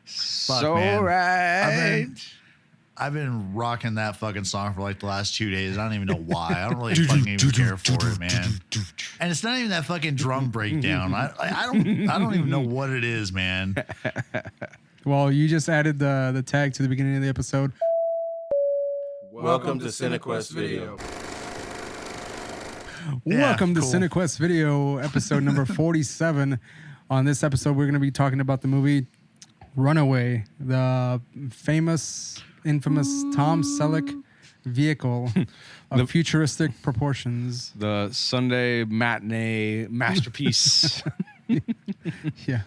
So man. Right. I've been rocking that fucking song for like the last 2 days. I don't even know why. I don't really fucking even care for it, man. And it's not even that fucking drum breakdown. I don't even know what it is, man. Well, you just added the tag to the beginning of the episode. Welcome to Cinekuest Video. Welcome to Cinequest Video, episode number 47. On this episode, we're going to be talking about the movie Runaway, the infamous Tom Selleck vehicle of futuristic proportions. The Sunday matinee masterpiece. Yeah.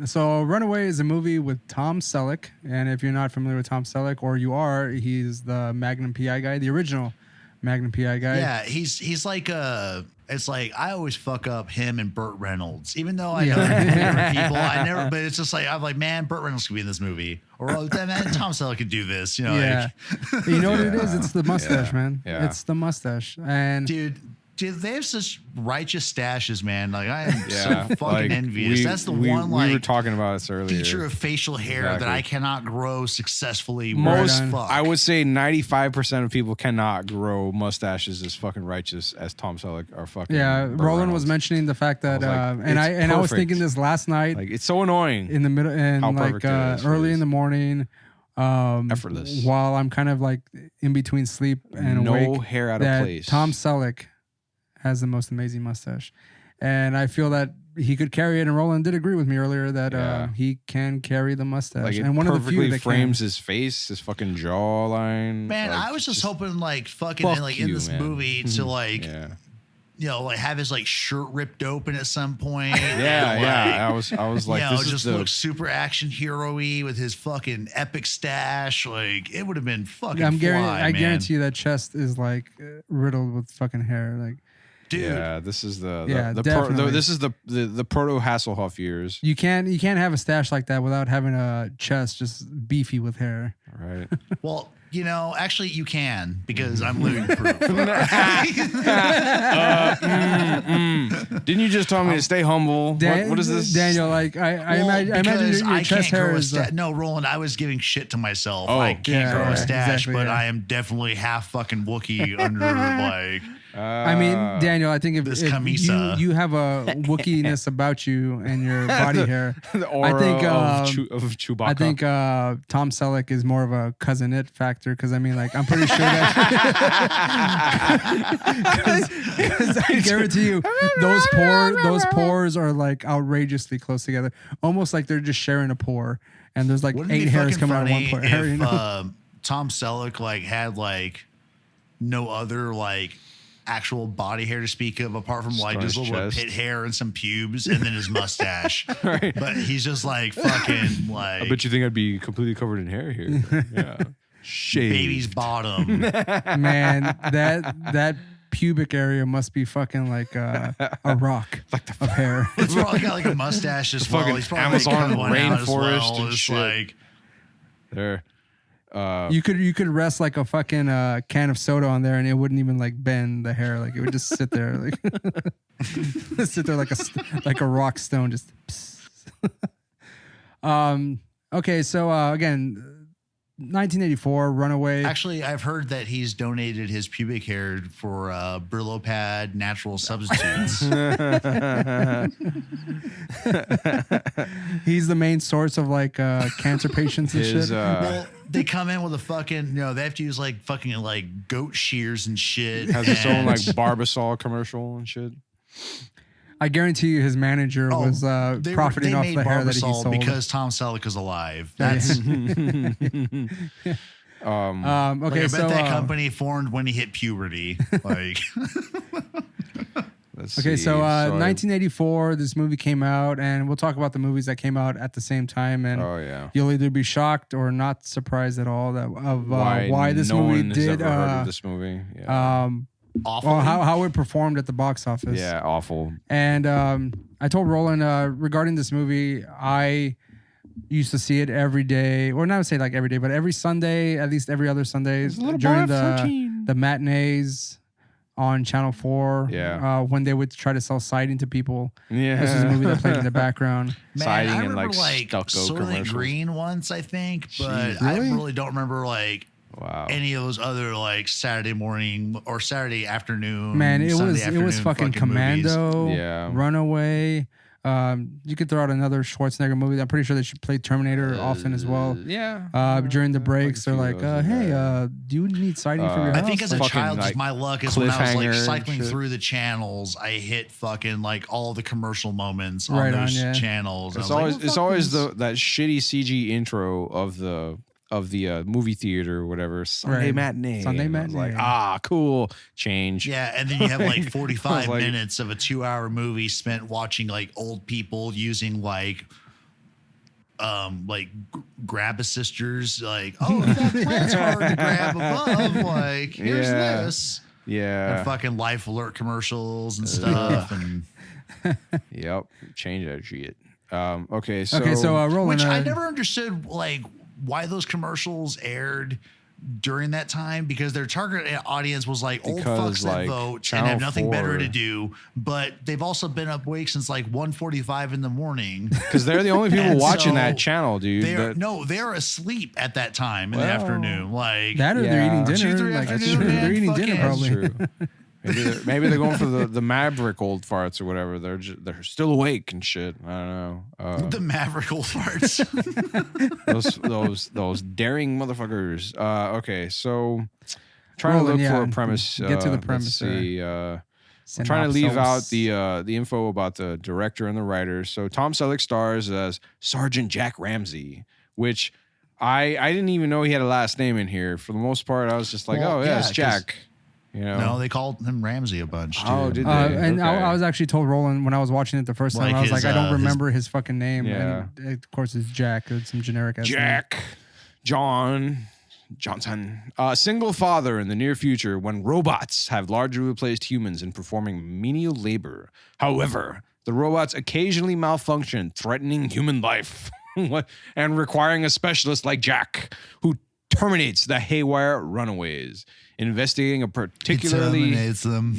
So Runaway is a movie with Tom Selleck, and if you're not familiar with Tom Selleck, or you are, he's the Magnum PI guy, the original Magnum PI guy. Yeah, he's like it's like I always fuck up him and Burt Reynolds, even though I know they're different people. I never, but it's just like I'm like, man, Burt Reynolds could be in this movie, or oh, man, Tom Selleck could do this. You know, yeah. like, You know what it is? It's the mustache, man. Yeah. It's the mustache, and dude, they have such righteous stashes, man. Like I am so fucking envious. That's the one. Like we were talking about this earlier. Feature of facial hair that I cannot grow successfully. I would say 95% of people cannot grow mustaches as fucking righteous as Tom Selleck or fucking. Yeah, Roland was mentioning the fact that, I was thinking this last night. Like it's so annoying in the middle and like early in the morning. Effortless. While I'm kind of like in between sleep and awake. No hair out of place. Tom Selleck has the most amazing mustache, and I feel that he could carry it. And Roland did agree with me earlier that he can carry the mustache, like and one of the few that frames his face, his fucking jawline. Man, like, I was just hoping like fucking in this movie to like. You know, like have his like shirt ripped open at some point. Yeah. I was like, you know, this just is look super action hero-y with his fucking epic stash. Like it would have been fucking. I guarantee you that chest is like riddled with fucking hair. Like, dude. Yeah, this is the proto Hasselhoff years. You can't have a stash like that without having a chest just beefy with hair. Right. Well. You know, actually, you can because I'm living proof. Didn't you just tell me to stay humble? What is this, Daniel? Like I imagine your chest hair is. No, Roland, I was giving shit to myself. Oh, I can't grow a stash, but I am definitely half fucking Wookiee under like. I mean, Daniel, I think if you have a Wookiees about you and your body hair, the aura of Chewbacca. I think Tom Selleck is more of a cousin it factor because I mean, like, I'm pretty sure that because I guarantee you those pores are like outrageously close together, almost like they're just sharing a pore, and there's like 8 hairs coming out of one pore. If Tom Selleck like had like no other like actual body hair to speak of apart from like just a little bit of pit hair and some pubes and then his mustache. Right. But he's just like fucking like. I bet you think I'd be completely covered in hair here. Yeah. Shaved. Baby's bottom. Man, that pubic area must be fucking like a rock like of hair. It's probably got like a mustache as well. He's probably Amazon like rainforest and it's shit. like there. You could rest like a fucking can of soda on there and it wouldn't even like bend the hair. Like it would just sit there like sit there like a rock stone. Just okay. So again, 1984 Runaway. Actually, I've heard that he's donated his pubic hair for Brillo pad natural substitutes. He's the main source of like cancer patients and shit. Well, they come in with a fucking, they have to use like fucking like goat shears and shit. Has its own like Barbasol commercial and shit. I guarantee you his manager was profiting off the hair that he sold. Because Tom Selleck is alive. That's okay. I bet that company formed when he hit puberty. Like, okay, so 1984, this movie came out, and we'll talk about the movies that came out at the same time. And you'll either be shocked or not surprised at all why this movie did. Heard of this movie. Yeah. Awful. Well, how it performed at the box office. Yeah, awful. And I told Roland regarding this movie, I used to see it every day, or not say like every day, but every Sunday, at least every other Sunday during the matinees on Channel 4. Yeah. When they would try to sell siding to people. Yeah. This is a movie that played in the background. Man, Siding I and remember like stucco Soylent commercials. Green once, I think, but Jeez. I Really? really don't remember like Wow. any of those other like Saturday morning or Saturday afternoon. Man, it Sunday was afternoon fucking Commando, movies. Yeah. Runaway. You could throw out another Schwarzenegger movie. I'm pretty sure they should play Terminator often as well. Yeah. During the breaks, they're Like like, a few of those, "Hey, yeah. do you need siding for your I house?" think as a Fucking, child, like, just my luck is when I was like cliffhanger and cycling shit. through the channels, I hit fucking like all the commercial moments on Right on, those yeah. channels. And It's I was always like, it's well, fuck always this. that shitty CG intro of the movie theater or whatever. Sunday Right. matinee. Sunday And I was like, matinee. cool. Change. Yeah, and then you have like 45 like- minutes of a 2-hour movie spent watching like old people using like grab assisters, like, oh, if that plant's hard to grab above, like, here's Yeah. this. Yeah. And fucking Life Alert commercials and stuff. And Yep. Change that shit. Okay. So, Roland. which I never understood like why those commercials aired during that time, because their target audience was like old Because, fucks that like, vote and Channel have nothing better 4 to do, but they've also been up awake since like 1:45 in the morning. because they're the only people And watching so that channel, dude. They're asleep at that time in the Well, afternoon. Like that or they're Yeah. eating dinner. 2-3 Like, afternoon, they're man, eating fuck dinner yeah. probably. That's true. Maybe they're going for the Maverick old farts or whatever. They're still awake and shit. I don't know. the Maverick old farts. those daring motherfuckers. Okay, so trying Roland, to look for yeah, a premise. get to the let's premise see. I'm trying to leave out Synopsis. the info about the director and the writer. So Tom Selleck stars as Sergeant Jack Ramsay, which I didn't even know he had a last name in here. For the most part, I was just like, Well, oh yeah, it's 'cause- Jack. You know? No, they called him Ramsey a bunch too. Oh, did they? And Okay. I was actually told Roland when I was watching it the first time. Like I was his, like, I don't his- remember his fucking name. Yeah. And of course, it's Jack. It's some generic ass name. Jack Johnson, a single father in the near future when robots have largely replaced humans in performing menial labor. However, the robots occasionally malfunction, threatening human life and requiring a specialist like Jack, who terminates the haywire runaways, investigating a He particularly... terminates them.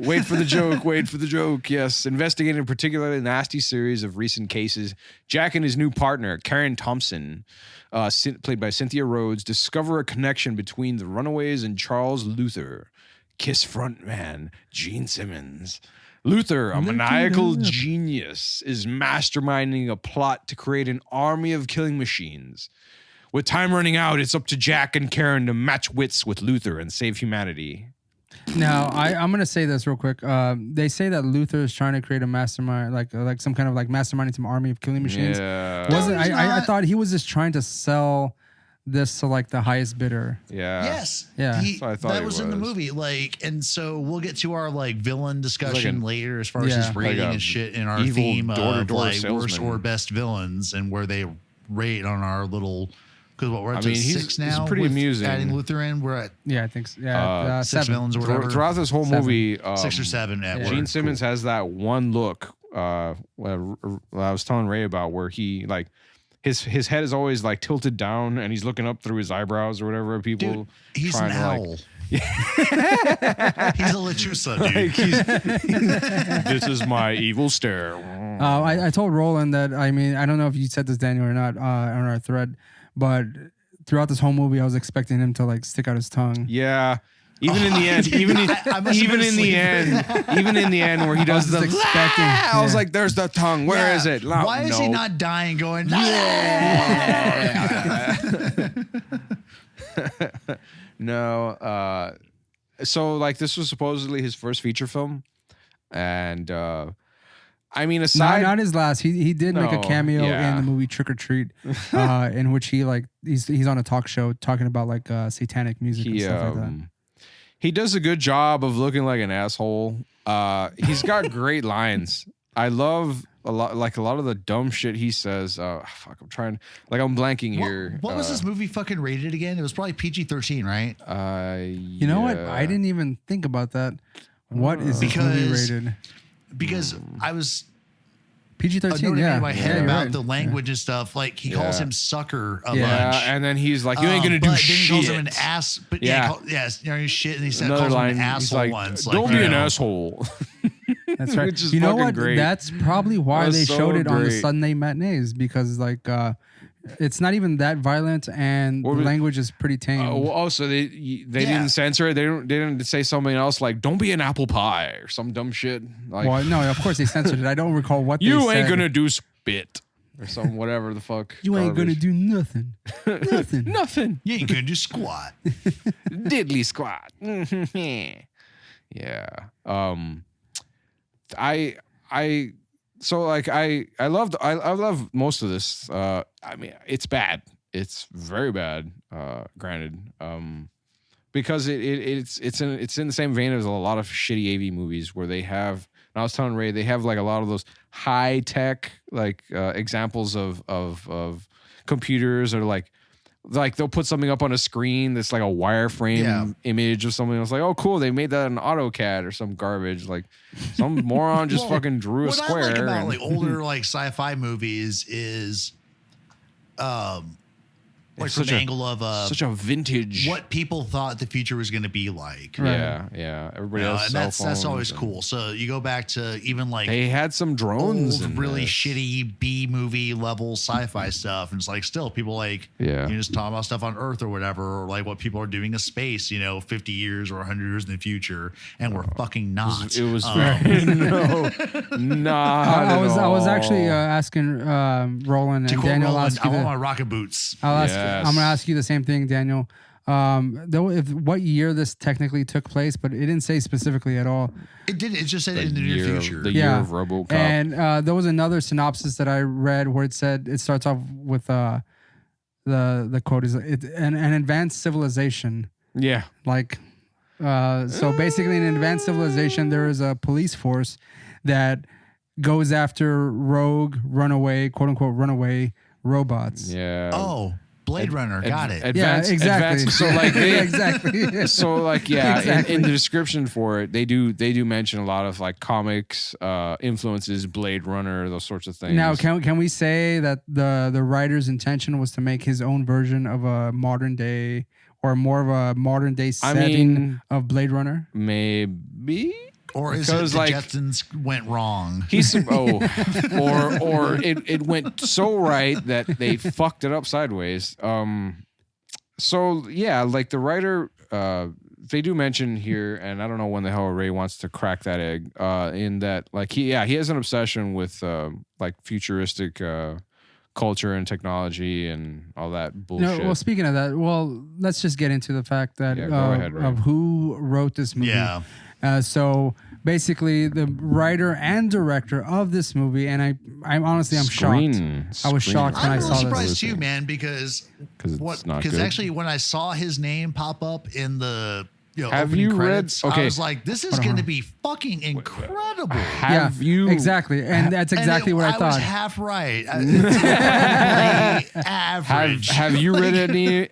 Wait for the joke. Yes. Investigating a particularly nasty series of recent cases, Jack and his new partner, Karen Thompson, played by Cynthia Rhodes, discover a connection between the runaways and Charles Luther, Kiss frontman Gene Simmons. Luther, a maniacal genius, is masterminding a plot to create an army of killing machines. With time running out, it's up to Jack and Karen to match wits with Luther and save humanity. Now, I'm gonna say this real quick. They say that Luther is trying to create a mastermind, like some kind of like masterminding some army of killing machines. Yeah. Wasn't No, he's I not. thought he was just trying to sell this to like the highest bidder. Yeah. Yes. Yeah. That's what I thought that it was in the was. movie. Like, and so we'll get to our like villain discussion later as far as Yeah. his rating Like a and shit in our evil theme of door-to-door like worst salesman. or best villains and where they rate on our little. Because what we're at I mean, he's- 6 he's now. pretty with amusing. Adding Luther in, we're at Yeah, I think so. Yeah, 6 seven. villains or whatever. Throughout this whole 7. movie, 6 or 7. At Yeah. work. Gene Simmons has that one look. Where I was telling Ray about where he like his head is always like tilted down and he's looking up through his eyebrows or whatever. People Dude, he's trying an to owl. He's a Lechusa, dude. This is my evil stare. I told Roland that, I mean, I don't know if you said this, Daniel, or not on our thread, but throughout this whole movie, I was expecting him to like stick out his tongue. Yeah. Even in the end, even in, I must have even been in the asleep. end, even in the end where he does was the just expecting- I was yeah. like, "There's the tongue. Where is it?" No, Why is he no. not dying going, No. So like this was supposedly his first feature film, and I mean, aside, Not his last. He did make a No, cameo yeah. in the movie Trick or Treat, in which he like he's on a talk show talking about like satanic music and he stuff like that. he does a good job of looking like an asshole. He's got great lines. I love a lot of the dumb shit he says. Fuck, I'm blanking here. What was this movie fucking rated again? It was probably PG-13, right? You know what? I didn't even think about that. What is this movie Because- rated? Because I was PG-13. note Yeah, in my head you're about right. the language and stuff. Like he calls him sucker a bunch. And then he's like, "You ain't gonna do but shit." Then he calls him an ass. But Yeah. shit. And he said, Another calls him line. an He's asshole like, once. "Don't like, be you an know. asshole." That's right. Which is You know fucking what? great. That's probably why That's they so showed it on the great. Sunday matinees because like it's not even that violent and the language is pretty tame. So they didn't censor it. They didn't say something else like "Don't be an apple pie" or some dumb shit. Like, Well, no, of course they censored it. I don't recall what they you said. ain't gonna do spit or some whatever the fuck. You ain't gonna garbage. do nothing. Nothing. nothing. You ain't gonna do squat. Diddly squat. Yeah. I love most of this. I mean, it's bad. It's very bad. Granted, because it's in the same vein as a lot of shitty AV movies where they have. And I was telling Ray they have like a lot of those high tech like examples of computers or like they'll put something up on a screen that's like a wireframe image or something. I was like, oh, cool. They made that in AutoCAD or some garbage. Like some moron just fucking drew a square. What I like about like older like sci-fi movies is, like from the angle of such a vintage. what people thought the future was going to be like. Right. Yeah. Everybody else, and that's always cool. So you go back to even like they had some drones old, in really this. shitty B movie level sci-fi stuff, and it's like still people like you just talking about stuff on Earth or whatever, or like what people are doing in space, 50 years or 100 years in the future, and we're fucking not. It was no, not I was at all. actually asking Roland to and quote Daniel. Roland, I want my rocket boots. I'm gonna ask you the same thing, Daniel. What year this technically took place, but it didn't say specifically at all. It did. It just said in the near future. The year of RoboCop. And there was another synopsis that I read where it said it starts off with the quote is an advanced civilization. Yeah. Like so basically in an advanced civilization there is a police force that goes after runaway, quote unquote runaway robots. Yeah. Oh, Blade Runner. Got it. Exactly. So like exactly. So like Exactly. in the description for it, they do mention a lot of like comics influences, Blade Runner, those sorts of things. Now, can we say that the writer's intention was to make his own version of a modern day or more of a modern day setting of Blade Runner? Maybe. Or is it the Jetsons went wrong? Or it went so right that they fucked it up sideways. So yeah, like the writer, they do mention here, and I don't know when the hell Ray wants to crack that egg. In that, like he has an obsession with like futuristic culture and technology and all that bullshit. No, well, speaking of that, let's just get into the fact that Go ahead, Ray. of who wrote this movie. Yeah. So basically, the writer and director of this movie, and I'm honestly shocked. I was shocked when I I'm saw really this. surprised too, man, because actually when I saw his name pop up in the Have opening you credits, read? Okay. I was like, this is going to be fucking incredible. Have you exactly, and that's exactly what I I was thought. half right. It's average. Have you read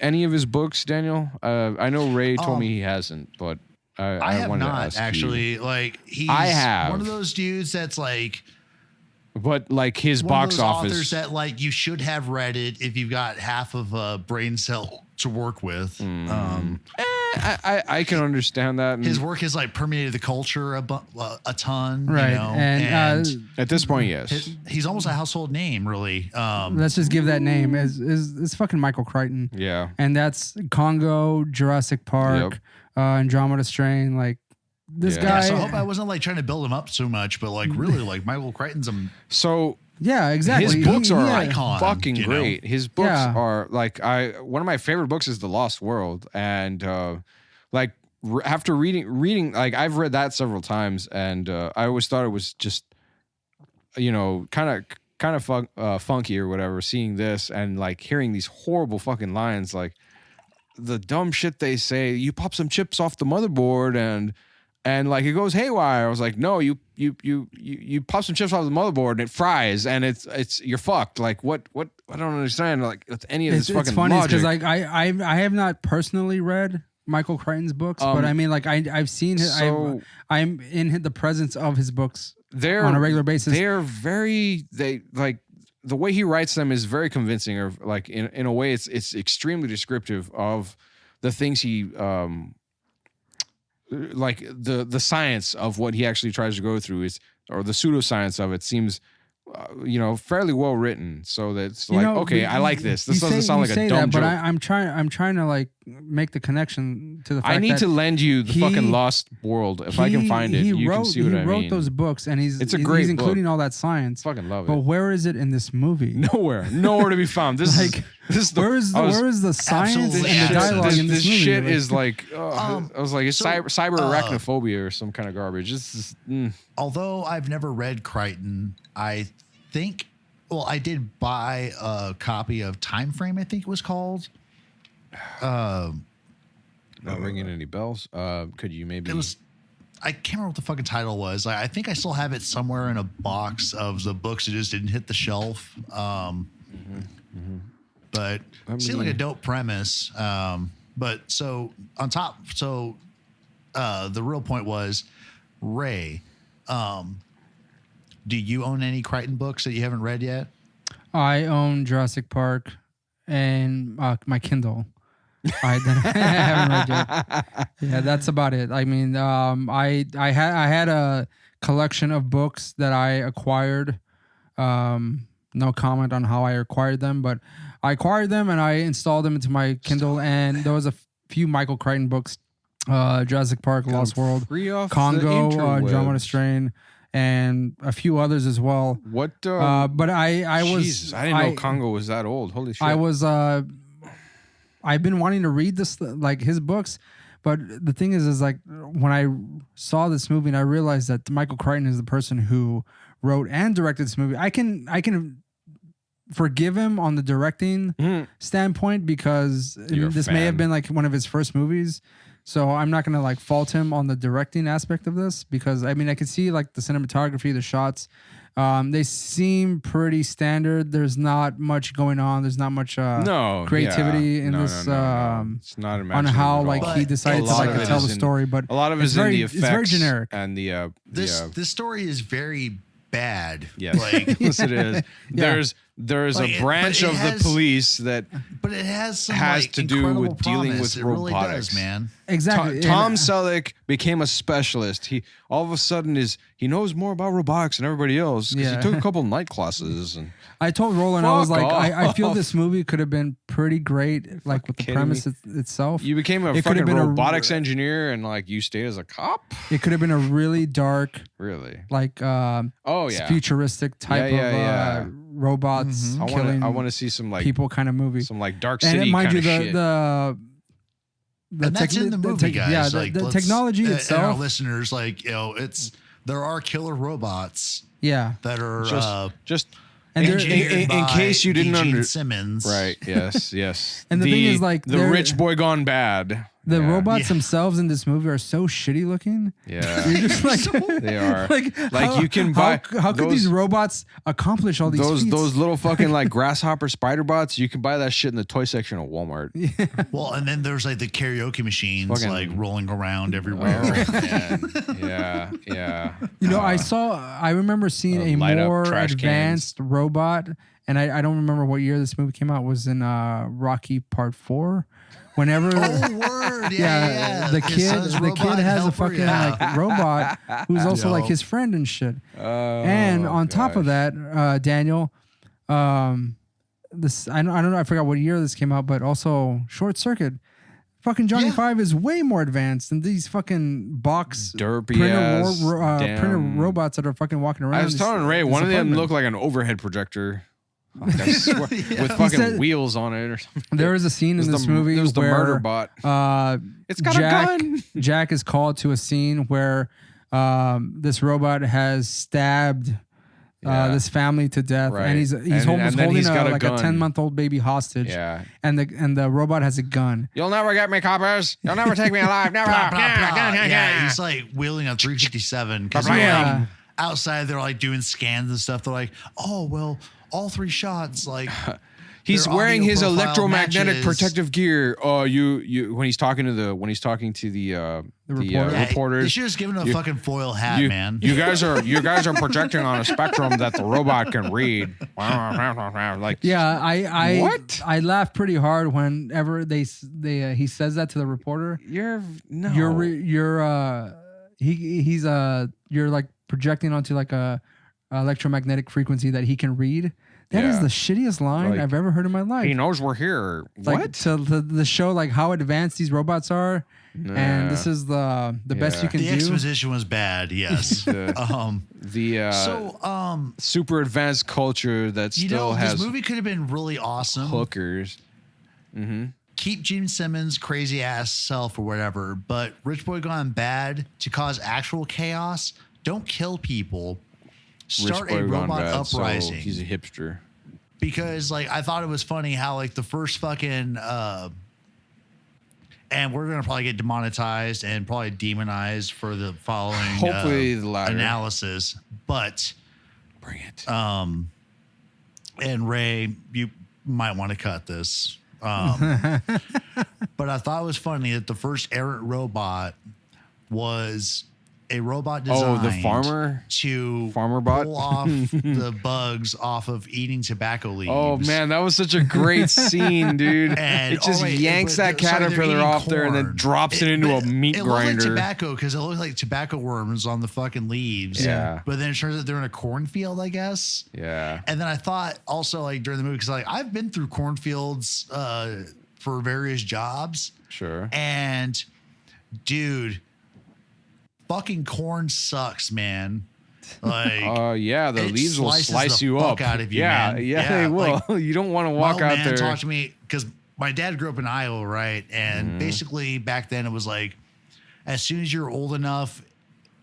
any of his books, Daniel? I know Ray told me he hasn't, but I have wanted to not ask actually. you. Like he's I have. one of those dudes that's like. But like his One box of those office authors that like you should have read it if you've got half of a brain cell to work with. I can understand that. His work has like permeated the culture a ton, Right, You know? and at this point, yes. He's almost a household name, really. Let's just give that name is fucking Michael Crichton. Yeah. And that's Congo, Jurassic Park, Andromeda Strain. Like this guy. So I hope I wasn't like trying to build him up so much, but like really, like Michael Crichton's So yeah, exactly. his books are icon, fucking you know? great. His books are like one of my favorite books is The Lost World, and like after reading like I've read that several times, and I always thought it was just kind of funky or whatever. Seeing this and like hearing these horrible fucking lines, like the dumb shit they say. You pop some chips off the motherboard and like it goes haywire. I was like, no, you pop some chips off the motherboard and it fries and it's you're fucked. Like what I don't understand like with any of this fucking it's funny logic. because like I have not personally read Michael Crichton's books, but I mean, like I've seen his, I'm in the presence of his books on a regular basis. They like the way he writes them is very convincing, or like in a way it's extremely descriptive of the things he like the science of what he actually tries to go through is, or the pseudoscience of it seems fairly well written, so that's like, okay, I like this. This doesn't sound like a dumb joke. But I'm trying to like make the connection to the fact I need to lend you the fucking Lost World if I can find it. You can see what I mean. He wrote those books, and he's including all that science. Fucking love it. But where is it in this movie? Nowhere to be found. This is where is the science and the dialogue in this movie? This shit is like, I was like, it's cyber arachnophobia or some kind of garbage. Although I've never read Crichton, I think, I did buy a copy of Time Frame, I think it was called. Not ringing any bells. Could you maybe? It was. I can't remember what the fucking title was. I think I still have it somewhere in a box of the books that just didn't hit the shelf. But it seemed like a dope premise. But so on top, the real point was, Ray, do you own any Crichton books that you haven't read yet? I own Jurassic Park and my Kindle. I haven't read yet. Yeah, that's about it. I mean, I had a collection of books that I acquired. No comment on how I acquired them, but I acquired them and I installed them into my Kindle. And there was a few Michael Crichton books: Jurassic Park, Lost World, Congo, Andromeda Strain, and a few others as well. What? But I was. Jesus, I didn't know Congo was that old. Holy shit! I was. I've been wanting to read this, like his books, but the thing is like when I saw this movie and I realized that Michael Crichton is the person who wrote and directed this movie, I can forgive him on the directing standpoint because this may have been like one of his first movies. So I'm not going to like fault him on the directing aspect of this because I mean, I could see like the cinematography, the shots, they seem pretty standard. There's not much going on. There's not much creativity in this. It's not on how like he decided to like tell the story, but a lot of it is in the effects. It's very generic. And this story is very bad. Yes, like, yes, it is. There's a branch of the police that, but it has to do with dealing with it robotics, really does, man. Exactly. Tom-Selleck became a specialist. He all of a sudden he knows more about robotics than everybody else because he took a couple night classes. And I told Roland, I was like, I feel this movie could have been pretty great, like with the premise itself. You became a fucking robotics engineer and like you stayed as a cop. It could have been a really dark, like futuristic type of robots killing. I want to see some like people kind of movie, some like Dark City and mind kind you, of shit. And that's in the movie, guys. Yeah, like, the technology itself. And our listeners, like, there are killer robots. Yeah, that are just in case you didn't understand. Simmons, right? Yes. And the thing is, like, the rich boy gone bad. The robots themselves in this movie are so shitty looking. Yeah, you're just like they are. Like you can buy. How could these robots accomplish all these feats? Those little fucking like grasshopper spider bots? You can buy that shit in the toy section of Walmart. Yeah. Well, and then there's like the karaoke machines like rolling around everywhere. Yeah. You know, I remember seeing a more advanced robot, and I don't remember what year this movie came out. It was in Rocky Part 4. Whenever, the kid has a fucking like robot who's also like his friend and shit. And on top of that, Daniel, this I don't know, I forgot what year this came out, but also Short Circuit. Fucking Johnny 5 is way more advanced than these fucking box printer robots that are fucking walking around. I was telling Ray, one of them looked like an overhead projector. With fucking wheels on it or something. There is a scene in this movie where the murder bot. It's got a gun. Jack is called to a scene where this robot has stabbed this family to death, and he's almost holding a 10-month-old baby hostage. Yeah, and the robot has a gun. You'll never get me, coppers. You'll never take me alive. Never. Yeah, he's like wielding a 357 because like, outside they're like doing scans and stuff. They're like, oh well, all 3 shots like. He's their wearing audio his profile electromagnetic matches- protective gear. Oh, you when he's talking to the reporter? Yeah, reporters. They should have just given him a You- fucking foil hat, man. You guys are projecting on a spectrum that the robot can read. Like, Yeah, I What? I laugh pretty hard whenever he says that to the reporter. you're like projecting onto like a electromagnetic frequency that he can read. That is Yeah. the shittiest line Like, I've ever heard in my life. he knows we're here. Like What? to show like how advanced these robots are, and this is the best Yeah. you can The do. exposition was bad, yes. The super advanced culture that You still know, has this movie could have been really awesome. hookers. Keep Gene Simmons' crazy ass self or whatever, but Rich Boy Gone Bad to cause actual chaos. Don't kill people. Start Rich a boy gone robot bad, so uprising. he's a hipster. Because like I thought it was funny how like the first fucking and we're gonna probably get demonetized and probably demonized for the following Hopefully the latter. analysis, but Bring it. and Ray, you might want to cut this. But I thought it was funny that the first errant robot was a robot designed Oh, the farmer bot? pull off the bugs off of eating tobacco leaves. Oh man, that was such a great scene, dude. And It just wait, yanks but that sorry, they're caterpillar eating off there and then corn. drops it into a but meat it looked like grinder. tobacco because it looked like tobacco worms on the fucking leaves. Yeah. But then it turns out they're in a cornfield, I guess. Yeah. And then I thought also like during the movie because like I've been through cornfields for various jobs, Sure. and dude, fucking corn sucks, man. Like, Yeah, the it leaves will slices slice the you fuck up. out of you, yeah, man. yeah, Yeah, they will. like, You don't want to my walk old out man there. talked to me because my dad grew up in Iowa, right? And basically back then it was like, as soon as you're old enough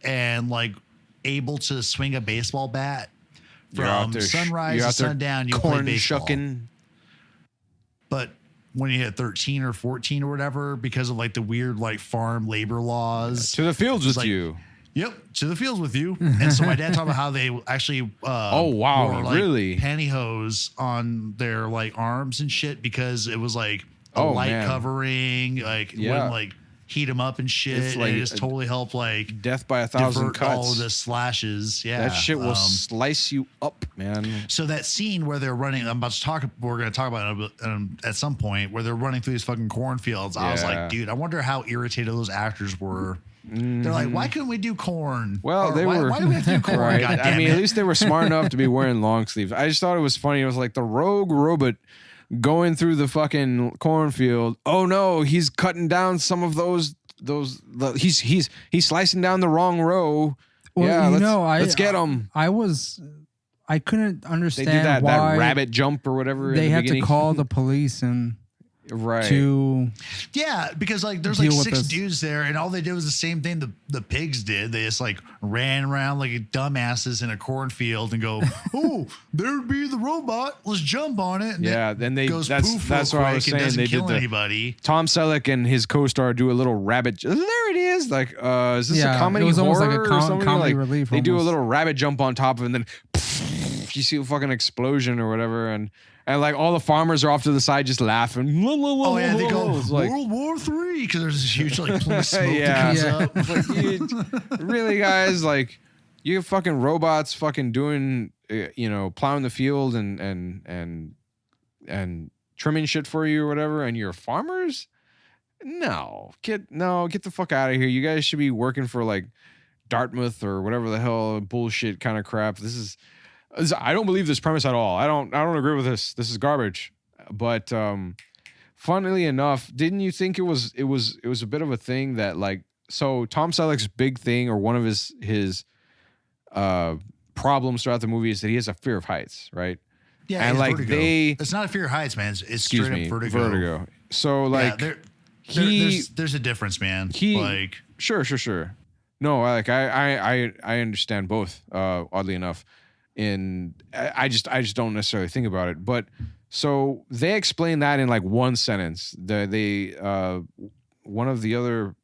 and like able to swing a baseball bat You're out from there sunrise you're to out there sundown, you play corn baseball. shucking. But when you hit 13 or 14 or whatever, because of like the weird like farm labor laws, To the fields with like- you. yep, to the fields with you. And so my dad talked about how they actually Oh, wow, wore, like, really? pantyhose on their like arms and shit because it was like a Oh, light man. covering, like it Yeah. wouldn't like heat them up and shit. It's like and it just a- totally helped like Death by 1,000 divert cuts. all of the slashes. Yeah, That shit will slice you up, man. So that scene where they're running, we're going to talk about it at some point, where they're running through these fucking cornfields. I was Yeah. like, dude, I wonder how irritated those actors were. They're like, why couldn't we do corn? Well, Or they why, were Why do we have to do corn? right. God I damn mean, it. at least they were smart enough to be wearing long sleeves. I just thought it was funny. It was like the rogue robot going through the fucking cornfield. Oh no, he's cutting down some of those. He's slicing down the wrong row. Well, yeah, you know, let's get him. I couldn't They understand did that why rabbit jump or whatever. they in the had to beginning. call the police and right. to Yeah, because like there's like Deal with 6 this. dudes there, and all they did was the same thing the pigs did. They just like ran around like dumbasses in a cornfield and go, "Oh, there'd be the robot. Let's jump on it." And Yeah, it then they goes that's poof that's real what I was quick and saying. doesn't They kill did the anybody. Tom-Selleck and his co-star do a little rabbit. There it is. Like, is this Yeah, a comedy it was almost horror like a or something? comedy Like, relief They do a almost. little rabbit jump on top of it, and then you see a fucking explosion or whatever, and like all the farmers are off to the side just laughing. Oh yeah, they go It's like, World War III because there's this huge like plume of smoke Yeah. that comes Yeah. up. like, really, guys? Like, you have fucking robots fucking doing, plowing the field and trimming shit for you or whatever, and you're farmers? No, get the fuck out of here. You guys should be working for like Dartmouth or whatever the hell bullshit kind of crap. This is I don't believe this premise at all. I don't agree with this. This is garbage. But funnily enough, didn't you think it was a bit of a thing that like, so Tom-Selleck's big thing or one of his problems throughout the movie is that he has a fear of heights, right? Yeah, And, it's like, vertigo. It's not a fear of heights, man. It's Excuse straight me, up vertigo. So like, yeah, he- there's a difference, man. he- sure. No, I understand both. Oddly enough, I just don't necessarily think about it. But so they explain that in like one sentence. One of the other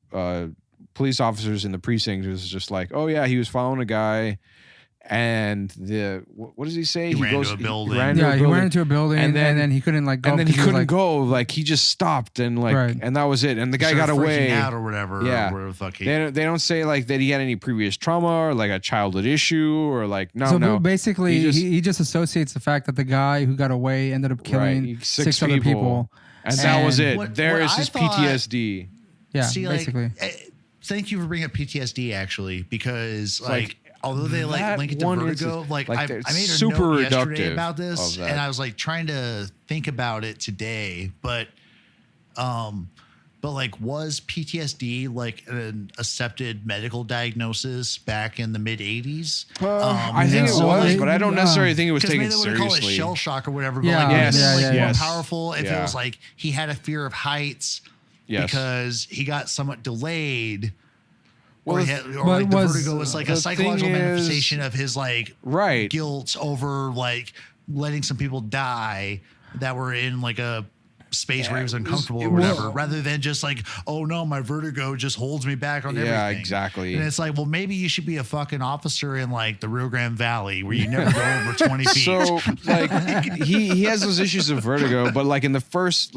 police officers in the precinct was just like, oh yeah, he was following a guy, And what does he say? He ran into a building. He ran into a building, and then he couldn't like go. And then he couldn't go. Like he just stopped, and like, and that was it. And the guy got away. Out or whatever. Yeah. Or the fuck they don't say like that he had any previous trauma or like a childhood issue or like no. Basically, he just associates the fact that the guy who got away ended up killing six other people. And that was it. There is his PTSD. Yeah, See, basically. Thank you for bringing up PTSD, actually, because like although they like link it to Vertigo, like I made a super note reductive yesterday about this, and I was like trying to think about it today, but like, was PTSD like an accepted medical diagnosis back in the mid '80s? I think it was, but I don't necessarily think it was taken seriously. They would call it shell shock or whatever. But Yeah, like, more powerful if it was like he had a fear of heights because he got somewhat delayed. Well, the vertigo was like a psychological manifestation of his like guilt over like letting some people die that were in like a space where he was uncomfortable or whatever, rather than just like, oh no, my vertigo just holds me back on everything. Yeah, exactly. And it's like, well, maybe you should be a fucking officer in like the Rio Grande Valley where you never go over 20 feet. So like he has those issues of vertigo, but like in the first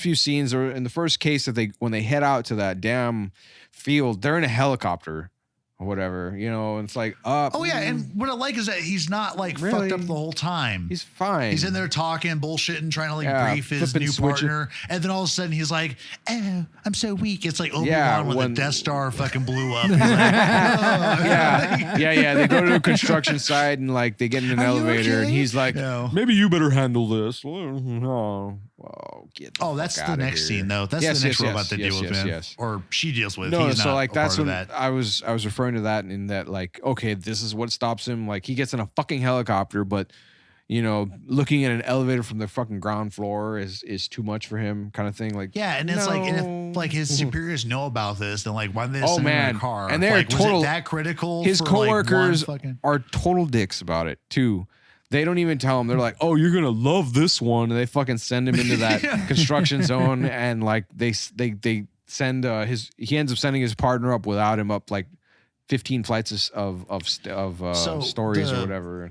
few scenes or in the first case that when they head out to that damn field, they're in a helicopter or whatever, you know, and it's like and what I like is that he's not like fucked up the whole time. He's fine. He's in there talking, bullshitting, trying to like brief his new partner, and then all of a sudden he's like, "Oh, I'm so weak." It's like Obi-Wan when the Death Star fucking blew up. He's like, They go to a construction site and like they get in an elevator, and he's like, "Maybe you better handle this." That's the next scene though. That's the next robot they deal with, man. Or she deals with. No, he's so not like that's when that. I was referring to that in that like, okay, this is what stops him. Like he gets in a fucking helicopter, but you know, looking at an elevator from the fucking ground floor is too much for him, kind of thing. Like and it's like, and if like his superiors know about this, then like why didn't they send him in a car? And they're like, total. Was it that critical? His coworkers are total dicks about it too. They don't even tell him. They're like, "Oh, you're gonna love this one," and they fucking send him into that construction zone, and like they send he ends up sending his partner up without him up like 15 flights of stories or whatever.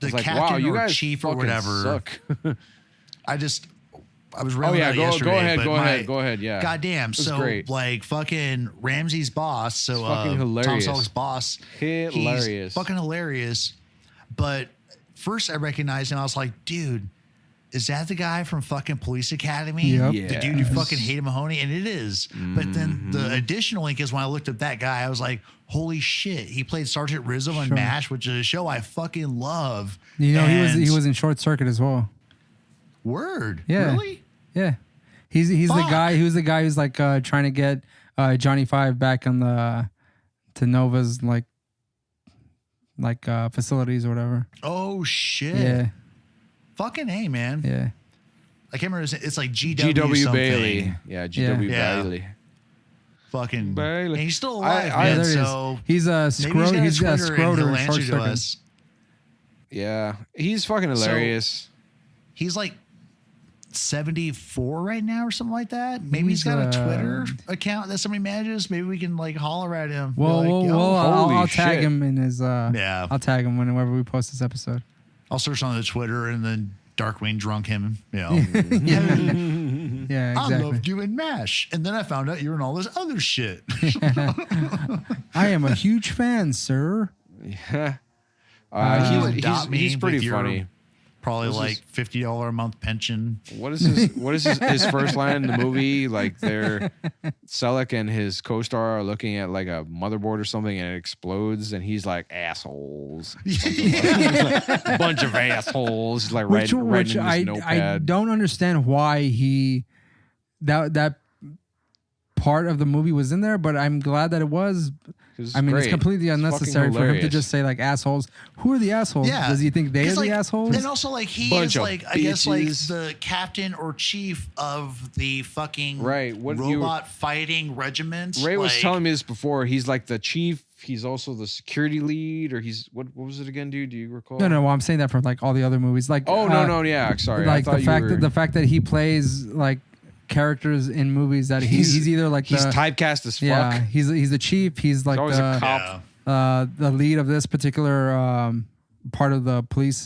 The like, captain wow, you or guys chief or whatever. Suck. I was reading that yesterday. Go ahead. Yeah. Goddamn. So great. like fucking Ramsay's boss. So fucking hilarious. Tom Selleck's boss. Hilarious. He's fucking hilarious. But first I recognized him. I was like, dude, is that the guy from fucking Police Academy? Yep. The dude who fucking hated Mahoney? And it is. But then the additional link is when I looked up that guy, I was like, holy shit. He played Sergeant Rizzo on MASH, which is a show I fucking love. You know, he was in Short Circuit as well. Word. Yeah. Really? Yeah. He's the guy who's like trying to get Johnny Five back on to Nova's like facilities or whatever. Oh shit. Yeah. Fucking A, man. Yeah. I can't remember. It's like GW something. Bailey. Yeah, GW Bailey. Fucking Bailey. And he's still alive, man. So he's a Scroder in Short Circuit. Yeah, he's fucking hilarious. So, he's like 74 right now or something like that. Maybe he's got a Twitter account that somebody manages. Maybe we can like holler at him. I'll tag him in his. I'll tag him whenever we post this episode. I'll search on the Twitter and then Darkwing drunk him. Yeah, exactly. I loved you in MASH, and then I found out you were in all this other shit. I am a huge fan, sir. Yeah, he's pretty funny. Probably like $50 a month pension. What is his first line in the movie? Like Selleck and his co-star are looking at like a motherboard or something and it explodes and he's like assholes. A bunch of assholes. He's like writing in his notepad. I don't understand why that part of the movie was in there, but I'm glad that it was. I mean, it's completely unnecessary for him to just say like assholes. Who are the assholes? Yeah. Does he think they are the assholes? And also, like he is like I guess like the captain or chief of the fucking robot fighting regiment. Ray was telling me this before. He's like the chief. He's also the security lead, or he's what was it again, dude? Do you recall? No. Well, I'm saying that from like all the other movies. Like yeah. Sorry, like the fact that he plays like characters in movies that he's either like he's typecast as fuck. Yeah, he's the chief. He's like always a cop. the lead of this particular part of the police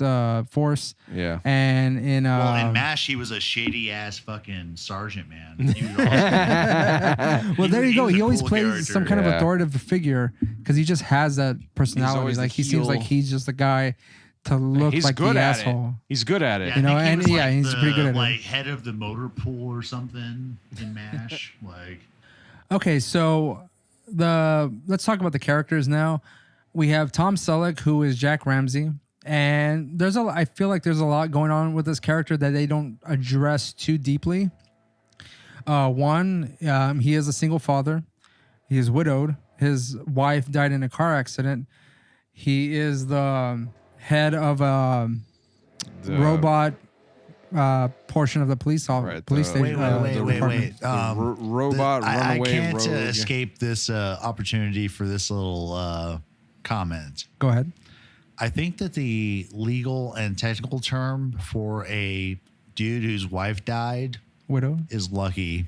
force. Yeah. And in well, in MASH, he was a shady ass fucking sergeant, man. He was awesome. well, there you go. was a He always cool plays character. some kind of authoritative figure because he just has that personality. always Like the he seems like heel. he's just the guy to look He's like good the at asshole. it. He's good at it. Yeah, You know, I think and he was yeah, like he's pretty good at it. like head of the motor pool or something in MASH. Like, Okay, so let's talk about the characters now. We have Tom Selleck, who is Jack Ramsay, and I feel like there's a lot going on with this character that they don't address too deeply. He is a single father. He is widowed. His wife died in a car accident. He is the head of a robot portion of the police station. wait. Robot I runaway can't rogue. escape this opportunity for this little comment. Go ahead. I think that the legal and technical term for a dude whose wife died Widowed. is lucky.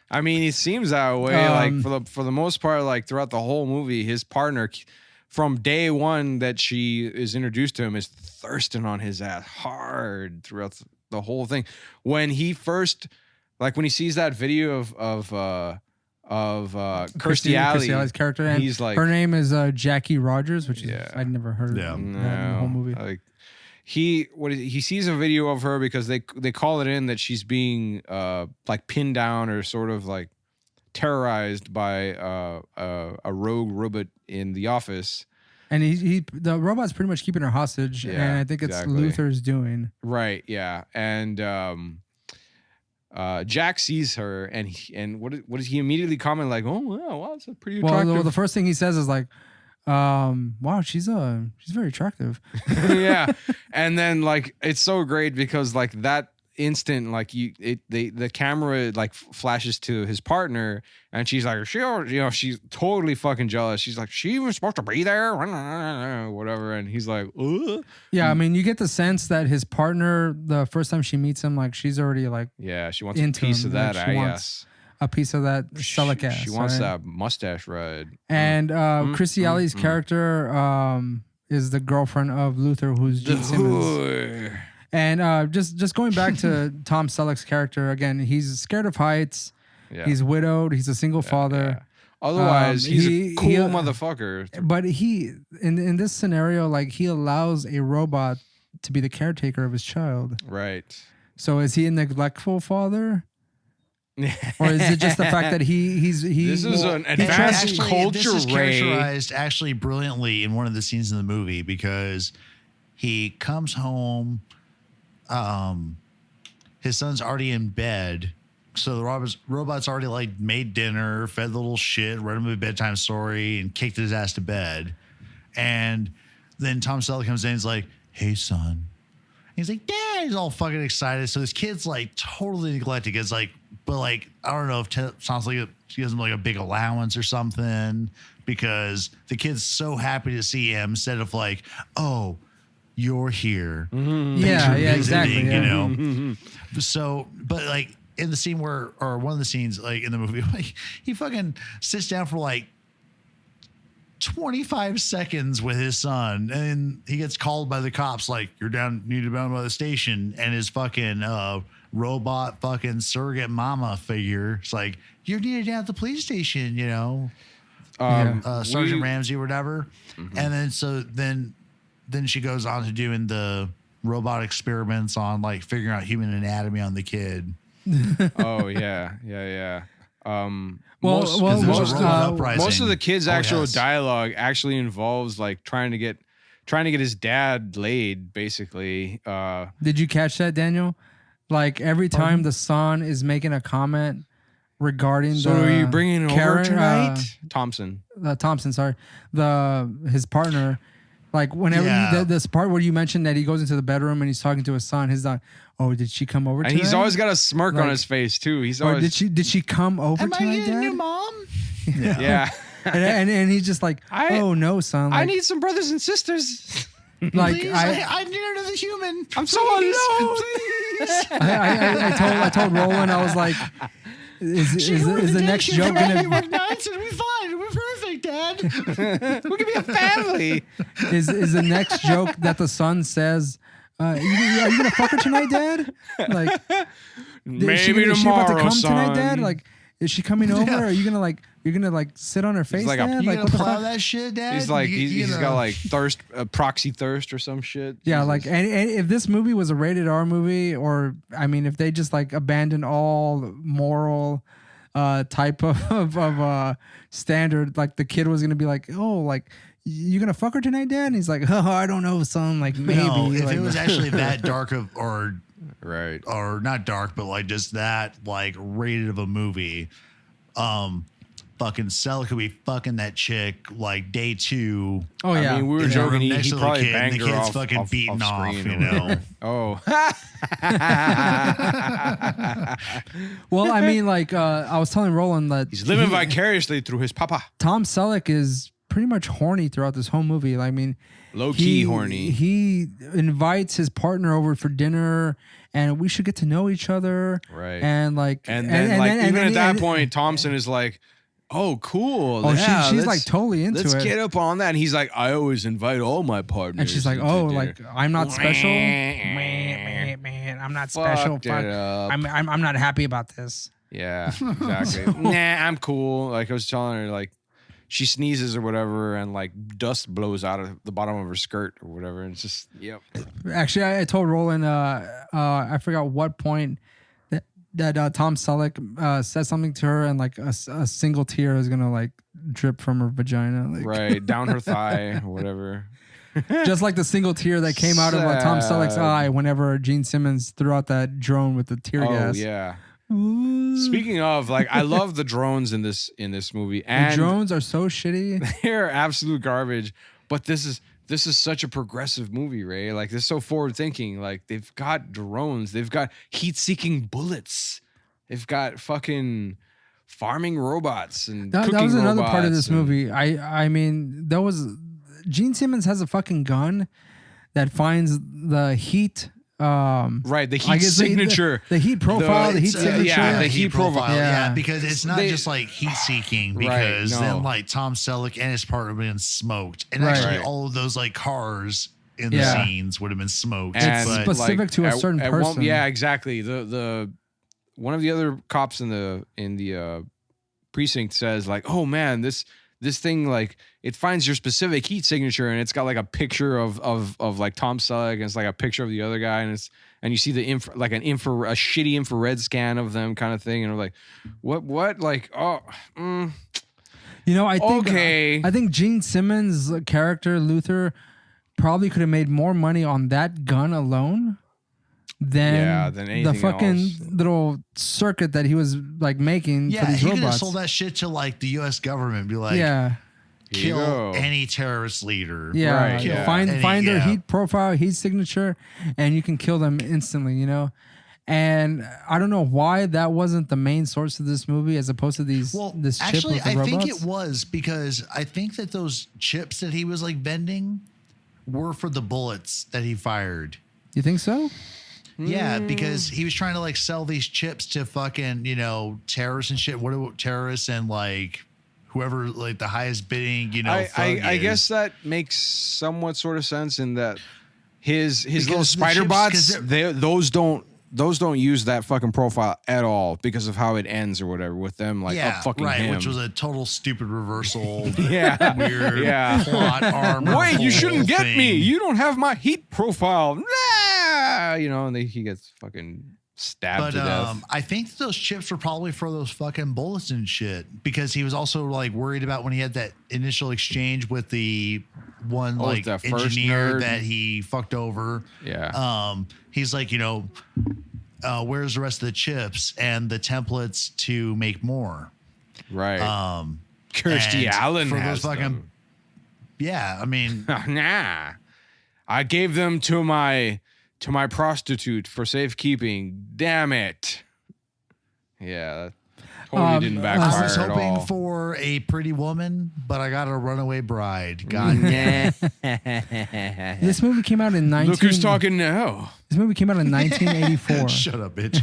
I mean, it seems that way. Like for the most part, like throughout the whole movie, his partner, from day one that she is introduced to him, is thirsting on his ass hard throughout the whole thing. When he first, like when he sees that video of Kirstie Alley, Kirstie Alley's character, and he's like, her name is Jackie Rogers, which is Yeah. I'd never heard of that in the whole movie. Like he sees a video of her because they call it in that she's being like pinned down or sort of like terrorized by a rogue robot in the office. And the robot's pretty much keeping her hostage, Yeah, and I think it's exactly. Luther's doing. Right, yeah. And Jack sees her, and what does he immediately comment, like, oh wow, that's a pretty attractive. Well, the first thing he says is like, wow, she's very attractive. Yeah. And then like it's so great because like that instant, like the camera like flashes to his partner, and she's like, she's totally fucking jealous. She's like, she was supposed to be there, whatever. And he's like, ugh. Yeah, I mean, you get the sense that his partner, the first time she meets him, like she's already like Yeah, she wants a into piece him, of that. like, she wants a piece of that Selleck ass. She wants right? that mustache ride. And Kirstie Alley's character is the girlfriend of Luther, who's Gene Simmons. And just going back to Tom Selleck's character again, he's scared of heights. Yeah. He's widowed. He's a single father. Otherwise, he's a cool he- motherfucker. But he in this scenario, like he allows a robot to be the caretaker of his child. Right. So is he a neglectful father? Or is it just the fact that this is an advanced culture this is ray. characterized actually brilliantly in one of the scenes in the movie because he comes home, his son's already in bed, so the robot's already like made dinner, fed the little shit, read him a bedtime story, and kicked his ass to bed. And then Tom Selleck comes in and is like, hey son. He's like, Dad, he's all fucking excited. So this kid's like totally neglected. It's like, but like, I don't know if sounds like she gives him like a big allowance or something because the kid's so happy to see him instead of like, oh, you're here. Mm-hmm. Thanks for Yeah, visiting, exactly. You Yeah. know? So, but like in the scene or one of the scenes like in the movie, like he fucking sits down for like 25 seconds with his son, and he gets called by the cops like, you're needed down by the station, and his fucking robot fucking surrogate mama figure, it's like, you're needed down at the police station, you know, Sergeant Ramsay or whatever. And then she goes on to doing the robot experiments on like figuring out human anatomy on the kid. Oh yeah. Most of the kid's actual yes. dialogue actually involves like trying to get his dad laid, basically. Did you catch that, Daniel? Like every time the son is making a comment regarding So are you bringing it over tonight? Thompson, sorry, his partner. Like whenever this part where you mentioned that he goes into the bedroom and he's talking to his son, he's like, "Oh, did she come over?" And tonight? he's always got a smirk on his face too. He's Or always did she come over Am I tonight, getting a new Dad? mom? yeah. and he's just like, "Oh no, son! I Like, need some brothers and sisters. like Please, I I need another human. I'm so alone. I told Roland, I was like, is the next joke gonna work nights and we're fine. We're perfect, Dad. We can be a family. is the next joke that the son says, are you gonna fuck her tonight, Dad? Like, is she about to come tonight, Dad? Like, is she coming over? Are you gonna you're gonna sit on her face, like Dad? You Like, gonna plow that shit, Dad? He's like, he's got like thirst, proxy thirst or some shit. Yeah, Jesus. like, and if this movie was a rated R movie, or I mean, if they just like abandoned all moral type of standard, like the kid was gonna be like, oh, like, you gonna fuck her tonight, Dad? And he's like, oh, I don't know, son. Like, maybe. No, if like, it was actually that dark right, or not dark, but like just that like rated of a movie, fucking Selleck could be fucking that chick like day 2. Oh yeah. I mean, we were in the joking. room He next to the probably kid, and banged the her kid's off, fucking beating off, screen you know. Oh. Well, I mean, like, I was telling Roland that He's living vicariously through his papa. Tom Selleck is pretty much horny throughout this whole movie. I mean, Low key horny. He invites his partner over for dinner, and we should get to know each other. Right. And like, And then even at that point, Thompson is like, oh, cool. Oh, yeah, she's like totally into let's it. get up on that. And he's like, I always invite all my partners. And she's like, to oh, dinner. like, I'm not special. Man, I'm not special. Fucked it up. I'm not happy about this. Yeah, exactly. Nah, I'm cool. Like I was telling her, like she sneezes or whatever, and like dust blows out of the bottom of her skirt or whatever. And it's just, yep. Actually, I told Roland, I forgot what point that Tom Selleck said something to her, and like a single tear is gonna like drip from her vagina, like, Right down her thigh or whatever. just like the single tear that came out of Tom Selleck's Sad. eye whenever Gene Simmons threw out that drone with the tear gas. Oh yeah. Ooh. Speaking of, like, I love the drones in this movie, and The drones are so shitty. they're absolute garbage. But this is such a progressive movie, Ray. Like, this is so forward thinking. Like, they've got drones, they've got heat-seeking bullets, they've got fucking farming robots and That cooking was another part of robots this and- movie. I mean, there was Gene Simmons has a fucking gun that finds the heat. Right, the I heat guess signature. the heat profile, the heat It's, signature. yeah, the heat profile. Yeah. Yeah, because it's not just like heat seeking, because no. then like Tom Selleck and his partner would have been smoked, and Right. actually Right. all of those like cars in Yeah. the scenes would have been smoked. And, It's but specific to a certain person. yeah, exactly. The one of the other cops in the precinct says like, "Oh man, this thing, like, it finds your specific heat signature, and it's got like a picture of like Tom Selleck, and it's like a picture of the other guy, and you see the a shitty infrared scan of them kind of thing, and we're like, what like, oh, You know, I think Okay. I think Gene Simmons' character Luther probably could have made more money on that gun alone than than the anything fucking else. little circuit that he was like making for yeah, these he could have robots. sold that shit to like the U.S. government, be like, Yeah. Here you kill go. any terrorist leader. Yeah, Right, yeah. Find their yeah. heat profile, heat signature, and you can kill them instantly, you know? And I don't know why that wasn't the main source of this movie as opposed to this chip actually, with the I robots. think it was, because I think that those chips that he was like vending were for the bullets that he fired. You think so? Yeah, because he was trying to like sell these chips to fucking, you know, terrorists and shit. What are terrorists and like whoever like the highest bidding, you know, I is. guess that makes somewhat sort of sense in that his little Because the spider chips- bots, 'cause those don't use that fucking profile at all because of how it ends or whatever with them like up fucking right, him. which was a total stupid reversal. Yeah. weird Yeah. plot armor. Wait, you shouldn't whole get thing. me. You don't have my heat profile. Nah! You know, and he gets fucking stabbed But to death. I think those chips were probably for those fucking bullets and shit, because he was also like worried about when he had that initial exchange with the one like that first engineer nerd. that he fucked over. Yeah. He's like, you know, where's the rest of the chips and the templates to make more? Right. Kirstie Kirstie Alley for has those fucking them. yeah. I mean, Nah. I gave them to my prostitute for safekeeping. Damn it. Yeah. Totally didn't I backfire was at hoping all. for a pretty woman, but I got a runaway bride. God This movie came out in Look who's talking now. This movie came out in 1984. Shut up, bitch.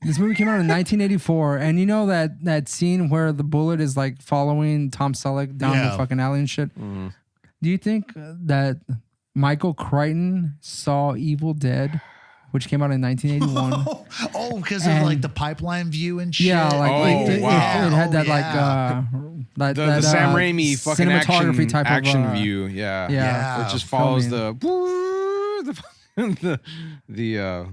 This movie came out in 1984, and you know that scene where the bullet is like following Tom Selleck down the fucking alley and shit. Mm. Do you think that Michael Crichton saw Evil Dead, which came out in 1981? Because of like the pipeline view and shit. Yeah, like it had that like The Sam Raimi fucking cinematography action of, view. Yeah. Yeah. It just follows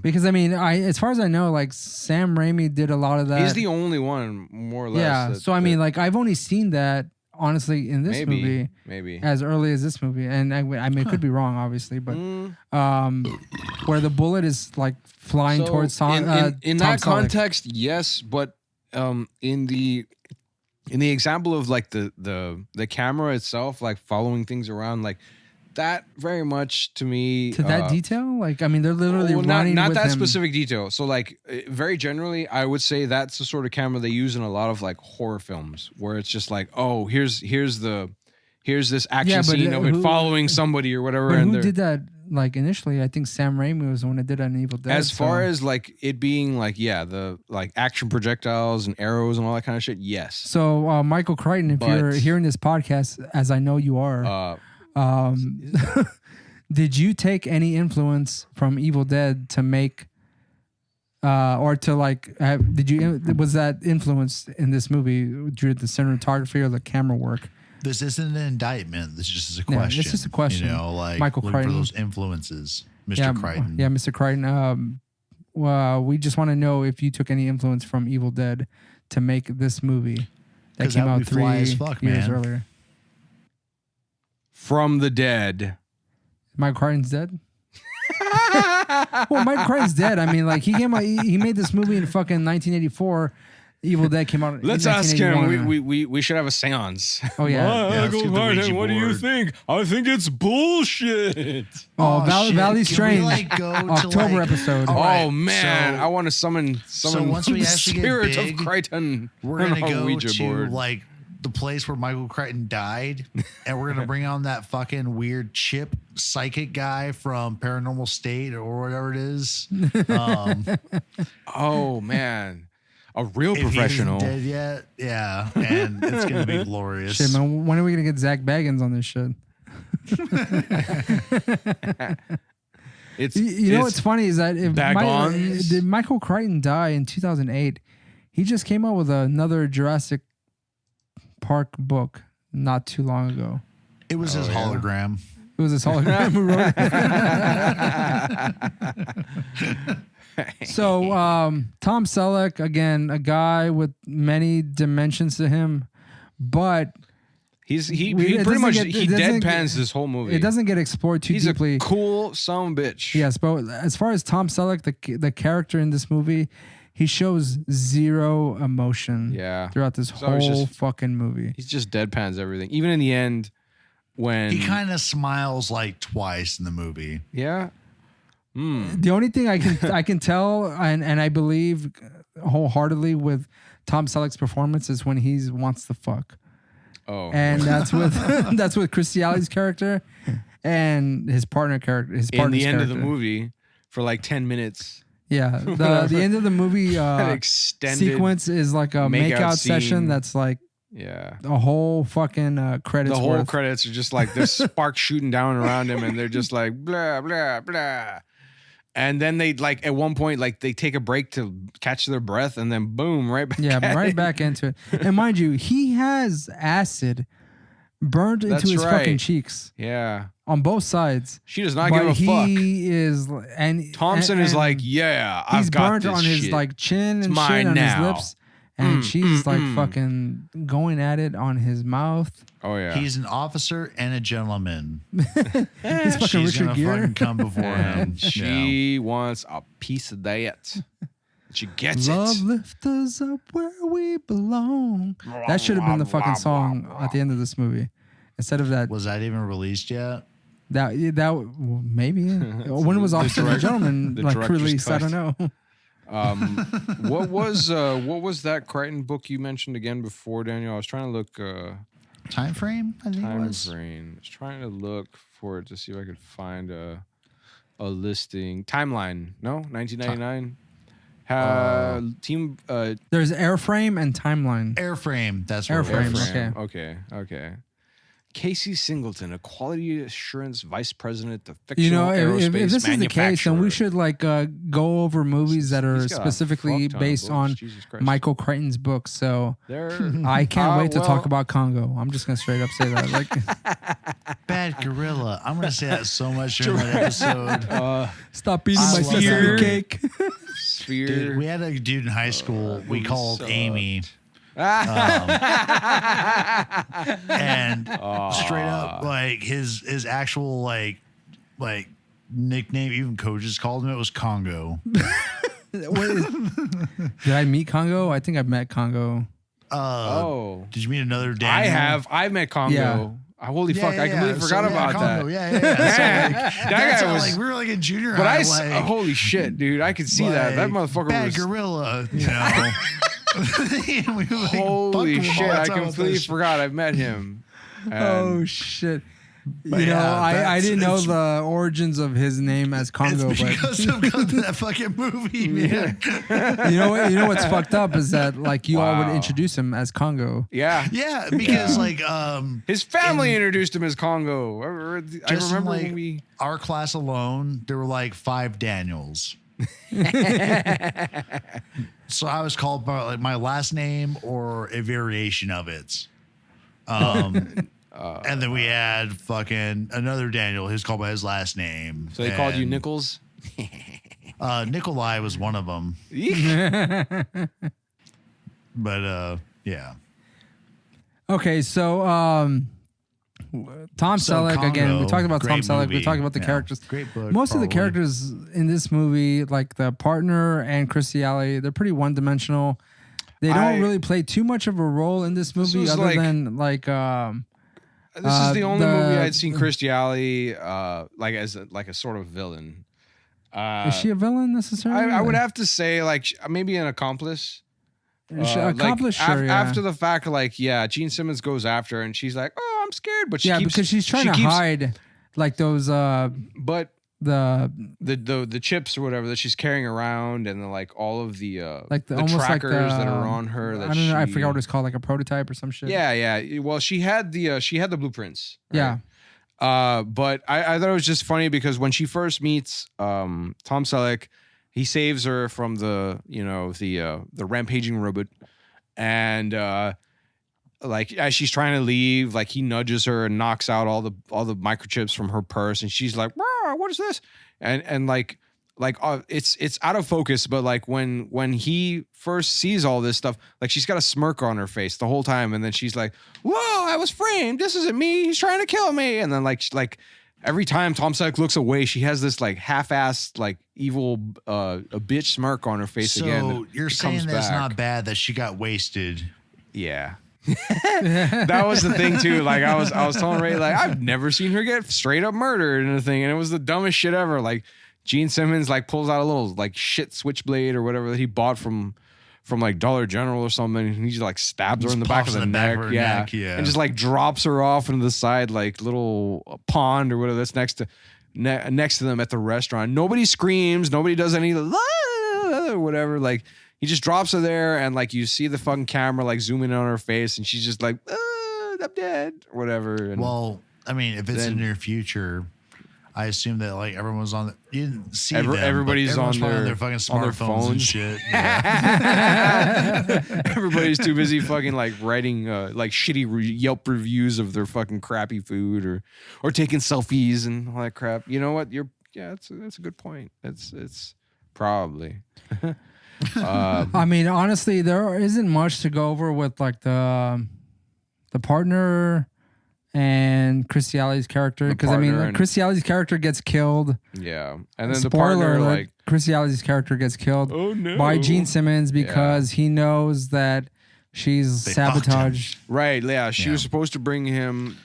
because I mean, as far as I know, like Sam Raimi did a lot of that. He's the only one, more or less. Yeah. So I mean, like I've only seen that honestly in this movie, maybe as early as this movie, and I mean, it could be wrong, obviously, but where the bullet is like flying towards Tom. In that context, yes, but in the example of like the camera itself, like following things around, like. That very much to me that detail, like I mean, they're literally running not with that him. specific detail. So like very generally, I would say that's the sort of camera they use in a lot of like horror films, where it's just like, oh, here's this action scene of it following somebody or whatever. But and who did that? Like initially, I think Sam Raimi was the one that did that in Evil Dead. As far as like it being like the like action projectiles and arrows and all that kind of shit, yes. So Michael Crichton, if you're hearing this podcast, as I know you are. Did you take any influence from Evil Dead to make, or to like, was that influence in this movie due to the cinematography or the camera work? This isn't an indictment. This just is a question. It's just a question. You know, like Michael looking Crichton. for those influences, Mr. Crichton. Yeah, Mr. Crichton. We just want to know if you took any influence from Evil Dead to make this movie that came out 3 years earlier. From the dead. Michael Crichton's dead? Well, Michael Crichton's dead. I mean, like he came out, he made this movie in fucking 1984. Evil Dead came out. Let's ask him. We should have a seance. Oh yeah. Michael Crichton, what do you think? I think it's bullshit. Oh, Valley Strange. Like go October episode. Oh man, I want to summon once we the actually spirit get big, of Crichton. We're gonna go Ouija to board. like the place where Michael Crichton died, and we're gonna bring on that fucking weird chip psychic guy from Paranormal State or whatever it is. Oh man, a real if professional. He isn't dead yet, yeah, and it's gonna be glorious. Shit, man, when are we gonna get Zach Baggins on this shit? You know what's funny is that if did Michael Crichton die in 2008? He just came out with another Jurassic Park book not too long ago. It was his hologram. It was his hologram who wrote it. So Tom Selleck, again, a guy with many dimensions to him, but he pretty much deadpans this whole movie. It doesn't get explored too deeply. He's a cool son of a bitch. Yes, but as far as Tom Selleck, the character in this movie, he shows zero emotion throughout this whole fucking movie. He just deadpans everything. Even in the end, when he kind of smiles like twice in the movie. Yeah. The only thing I can tell and I believe wholeheartedly with Tom Selleck's performance is when he wants to fuck. Oh. And that's with Kirstie Alley's character and his partner character. In the end of the movie, for like 10 minutes. Yeah, the end of the movie sequence is like a makeout session that's like a whole fucking credits. The whole credits are just like there's sparks shooting down around him, and they're just like blah blah blah. And then they like at one point like they take a break to catch their breath, and then boom, right back. Yeah, right back into it. And mind you, he has acid burned into his fucking cheeks. Yeah. On both sides. She does not give a fuck. He is, and Thompson is like, yeah, I've got this shit. He's burnt on his like chin and shit on his lips. And she's like fucking going at it on his mouth. Oh yeah. He's an officer and a gentleman. He's fucking She's Richard Gere. Fucking come before him. She wants a piece of that. She gets Love lift us up where we belong. That should have been the fucking song at the end of this movie. Instead of that. Was that even released yet? That maybe. When was Officer and Gentleman like released? I don't know. What was that Crichton book you mentioned again before, Daniel? I was trying to look. Time frame. I think it was. Time frame. I was trying to look for it to see if I could find a listing. Timeline. No, 1999. There's Airframe and Timeline. Airframe. That's what Airframe. Okay. Casey Singleton, a quality assurance vice president of fictional aerospace if this is the case, then we should go over movies that are specifically based on Michael Crichton's books. So I can't wait to talk about Congo. I'm just gonna straight up say that. Like, Bad Gorilla. I'm gonna say that so much during that episode. Stop eating my sesame cake. Sphere. Dude, we had a dude in high school we called Amy. And straight up, like his actual like nickname, even coaches called him, it was Congo. Did I meet Congo? I think I've met Congo. Did you meet another Daniel? I've met Congo. Yeah. Holy fuck! I completely forgot about Congo. that. Yeah. So, that guy was like we were like in junior but high. Holy shit, dude! I could see that motherfucker Bad was Gorilla. You know. We were like, holy fuck shit! all the I time with completely this. forgot I've met him. Oh shit! But I didn't know the origins of his name as Congo, it's because of that fucking movie, man. You know what's fucked up is that like you all would introduce him as Congo. Yeah, because like his family introduced him as Congo. I remember like, when we our class alone, there were like 5 Daniels. So I was called by like my last name or a variation of it. And then we had fucking another Daniel who's called by his last name. So they called you Nichols? Nikolai was one of them. But yeah. Okay, so Selleck Congo, again. We talked about Tom great Selleck. movie. We talked about the characters. Great book. Most of the probably. characters in this movie, like the partner and Kirstie Alley, they're pretty one-dimensional. They don't really play too much of a role in this movie, other than like. This is the only movie I'd seen Kirstie Alley like as a sort of villain. Is she a villain necessarily? I would have to say like maybe an accomplice. Accomplice, sure, after the fact, like Gene Simmons goes after her and she's like, "Oh, I'm scared," but because she's trying to hide like those. But the chips or whatever that she's carrying around, and then like all of the like the almost trackers that are on her. I don't know. I forgot what it's called, like a prototype or some shit. Yeah. Well, she had the blueprints. Right? Yeah. But I thought it was just funny because when she first meets Tom Selleck, he saves her from the rampaging robot, and like as she's trying to leave, like he nudges her and knocks out all the microchips from her purse, and she's like, "What is this?" And like it's out of focus, but like when he first sees all this stuff, like she's got a smirk on her face the whole time, and then she's like, "Whoa, I was framed. This isn't me. He's trying to kill me." And then like every time Tom Selleck looks away, she has this like half-assed like evil a bitch smirk on her face again. So you're saying that's not bad that she got wasted. Yeah. That was the thing too. Like I was telling Ray, like I've never seen her get straight up murdered and thing, and it was the dumbest shit ever. Like Gene Simmons like pulls out a little like shit switchblade or whatever that he bought from like Dollar General or something, and he just like stabs her in the back of the neck. And just like drops her off into the side like little pond or whatever that's next to them at the restaurant. Nobody screams, nobody does any whatever. Like he just drops her there, and like you see the fucking camera like zooming in on her face, and she's just like, "I'm dead," or whatever. And well, I mean, if it's in the near future, I assume that like everyone's on. You didn't see them, everybody's on their fucking smartphones and shit. Everybody's too busy fucking like writing like shitty Yelp reviews of their fucking crappy food or taking selfies and all that crap. You know what? That's a good point. It's probably. I mean, honestly, there isn't much to go over with like the partner and Kirstie Alley's character, because I mean, Kirstie Alley's character gets killed. Yeah, and then Spoiler the partner alert, like Kirstie Alley's character gets killed by Gene Simmons because he knows that she's sabotaged. Right? Yeah, she was supposed to bring him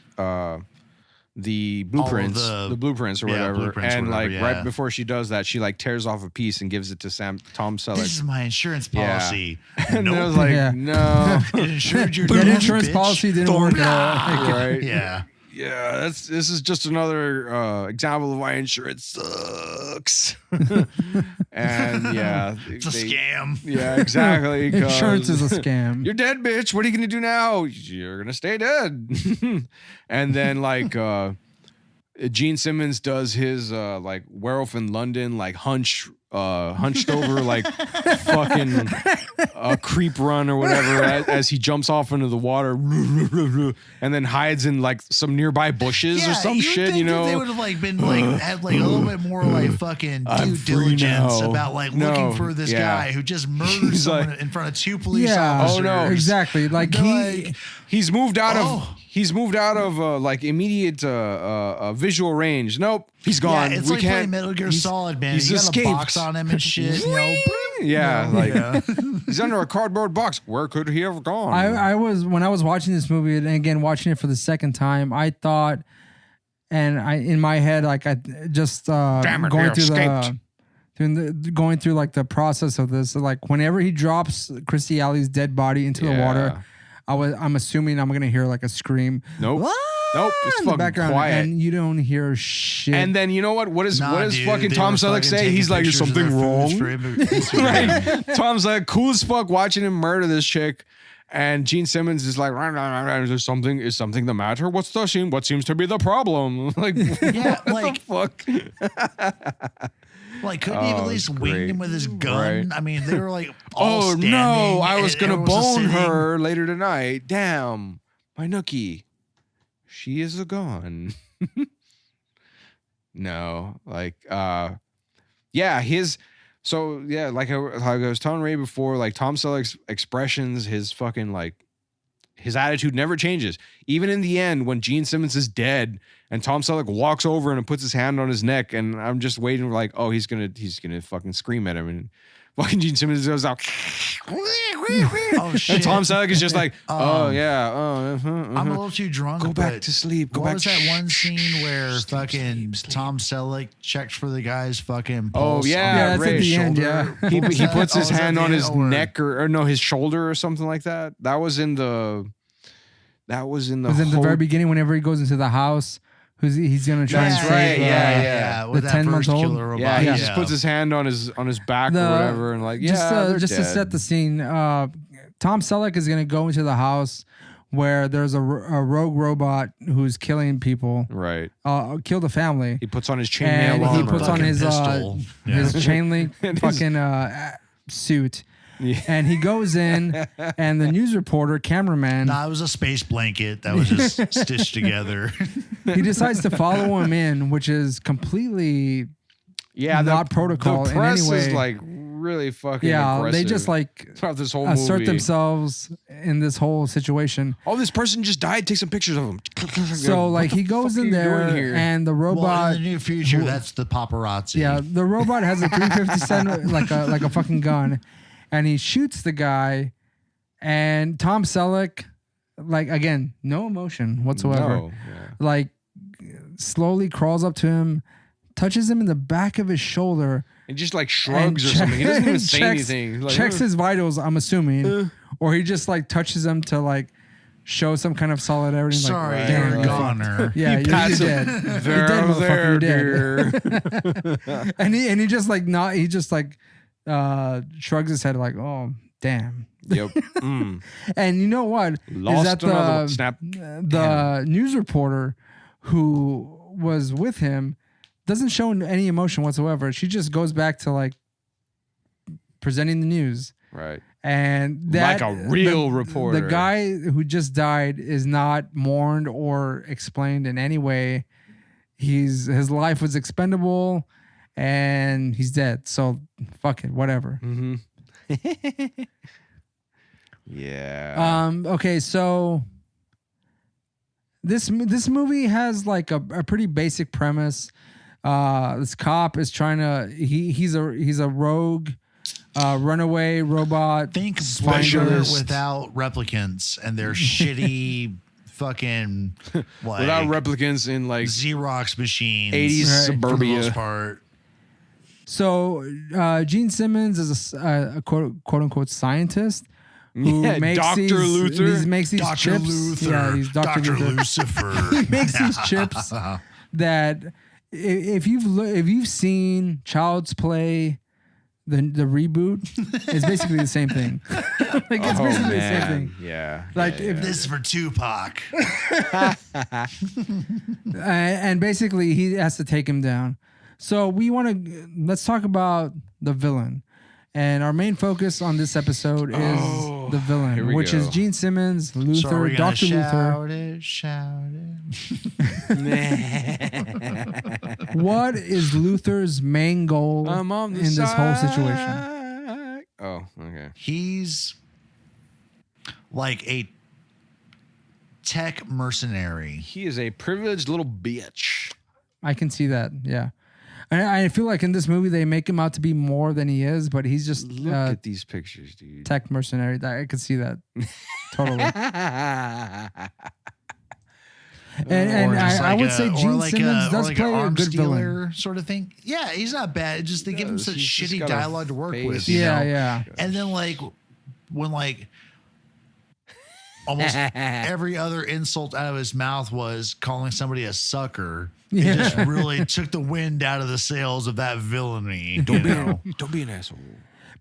the blueprints, the blueprints or yeah, whatever, blueprints or and whatever, like yeah. right before she does that, she like tears off a piece and gives it to Tom Selleck. This is my insurance Yeah. policy. And I Nope. was like, Yeah. no, It insured your But death, insurance bitch. policy didn't work at all. right? Yeah. Yeah, this is just another example of why insurance sucks. And yeah, It's a scam. Yeah, exactly. 'cause Insurance is a scam. You're dead, bitch. What are you gonna do now? You're gonna stay dead. And then like Gene Simmons does his like Werewolf in London, like hunched over like fucking creep run or whatever as he jumps off into the water and then hides in like some nearby bushes or some you'd shit, think you that know. they would have like been like had like a little bit more like fucking I'm due free diligence now. about like No, looking for this yeah. guy who just murdered He's someone like- in front of 2 police Yeah. officers. Oh, no. Exactly. Like They're he. like, He's moved out Oh. of like immediate visual range. Nope, he's gone. yeah, it's We like can't. playing Metal Gear Solid, man. he's You got escaped. a box on him and shit. You know, Yeah, you know, like yeah. he's under a cardboard box. Where could he have gone? I was when I was watching this movie and again watching it for the second time, I thought, and I in my head like I just Damn it, going they through escaped. going through like the process of this, like whenever he drops Kirstie Alley's dead body into the water, I'm assuming I'm gonna hear like a scream. Nope. Nope. It's in the fucking background, quiet. and you don't hear shit. And then you know what? What does Dude, fucking they Tom were Selleck fucking say? taking He's like, "Is pictures of their something wrong?" foods for Instagram. Right? Tom's like, cool as fuck watching him murder this chick. And Gene Simmons is like, is something the matter? What seems to be the problem? Like, Yeah, what like- the fuck? Like, couldn't he have at least winged great. him with his gun? Right. I mean, they were like, all Oh standing, no, I was and gonna everyone was bone sitting. her later tonight. Damn, my nookie. She is a gone. No, like, yeah, like I was telling Ray before, like Tom Selleck's expressions, his fucking like, his attitude never changes. Even in the end, when Gene Simmons is dead and Tom Selleck walks over and puts his hand on his neck, and I'm just waiting like, oh, he's gonna fucking scream at him, and fucking Gene Simmons goes out. Oh shit! And Tom Selleck is just like, oh yeah, I'm a little too drunk. Go back but to sleep. Go what back. was that one scene where fucking Tom Selleck checked for the guy's fucking pulse? Oh, yeah, on Yeah, that's Ray. at the end, shoulder? yeah. He What was that? puts his Oh, was that hand the on end? his Or- neck or no, his shoulder or something like that. That was in the. It was in the very beginning whenever he goes into the house. He's gonna try That's and right, save yeah. With the that 10-month first old. killer robot. Yeah, he just puts his hand on his back or whatever, and like, yeah, they're just to dead. set the scene. Tom Selleck is gonna go into the house where there's a rogue robot who's killing people. Right. Killed a family. He puts on his And chainmail he armor. puts on Fucking his pistol. his chain link And his- fucking suit. Yeah. And he goes in, and the news reporter, cameraman, Nah, it was a space blanket that was just stitched together. he decides to follow him in, which is completely not protocol The in press any way. is like really fucking yeah. aggressive They just like throughout this whole assert movie. themselves in this whole situation. Oh, this person just died. Take some pictures of him. So like he goes in there, and the well, robot. in the near future, that's the paparazzi. Yeah, the robot has a 357 like a fucking gun, and he shoots the guy, and Tom Selleck, like again, no emotion whatsoever, No, yeah. like slowly crawls up to him, touches him in the back of his shoulder, He just like and shrugs or something. He doesn't even say checks- anything. Like, checks his vitals, I'm assuming, or he just like touches him to like show some kind of solidarity. like, Sorry, damn, you're a you goner. Yeah, He you're pats dead. him. You're There, dead, motherfucker. there, You're dead. and he just like not. He just like shrugs his head like, oh damn. Yep. Mm. And you know what? Lost Is that another the snap. the news reporter who was with him doesn't show any emotion whatsoever. She just goes back to like presenting the news. Right. And that Like a real reporter. The guy who just died is not mourned or explained in any way. His life was expendable and he's dead. So fuck it, whatever. Mm-hmm. Yeah. Okay, so this movie has like a pretty basic premise. This cop is trying to he's a rogue runaway robot. Think finder. Spectre without replicants and their shitty fucking like without replicants in like Xerox machines, 80s for the most suburbia. part. So Gene Simmons is a quote unquote scientist who makes Dr. Luther. He makes these Dr. chips. Luther. Yeah, he's Dr. Luther. Lucifer. He makes these chips that if you've seen Child's Play, the reboot, it's basically the same thing. Like it's basically the same thing. Yeah. Like if This is for Tupac. and basically he has to take him down. So let's talk about the villain. And our main focus on this episode is the here villain, we which go. is Gene Simmons, So are Luther, we gonna Dr. Luther. shout it. What is Luther's main goal I'm on the in this whole side. situation? Oh, okay. He's like a tech mercenary. He is a privileged little bitch. I can see that, yeah. And I feel like in this movie they make him out to be more than he is, but he's just Look at these pictures, dude. tech mercenary. I could see that totally. And Or just I like would say Gene Simmons does like play an a arms good villain. dealer sort of thing. Yeah, he's not bad. It's just they give him such He's just shitty got a dialogue to work face. with. You Yeah, know? yeah. And then like when like almost every other insult out of his mouth was calling somebody a sucker. Yeah. It just really took the wind out of the sails of that villainy. Don't Don't be an asshole.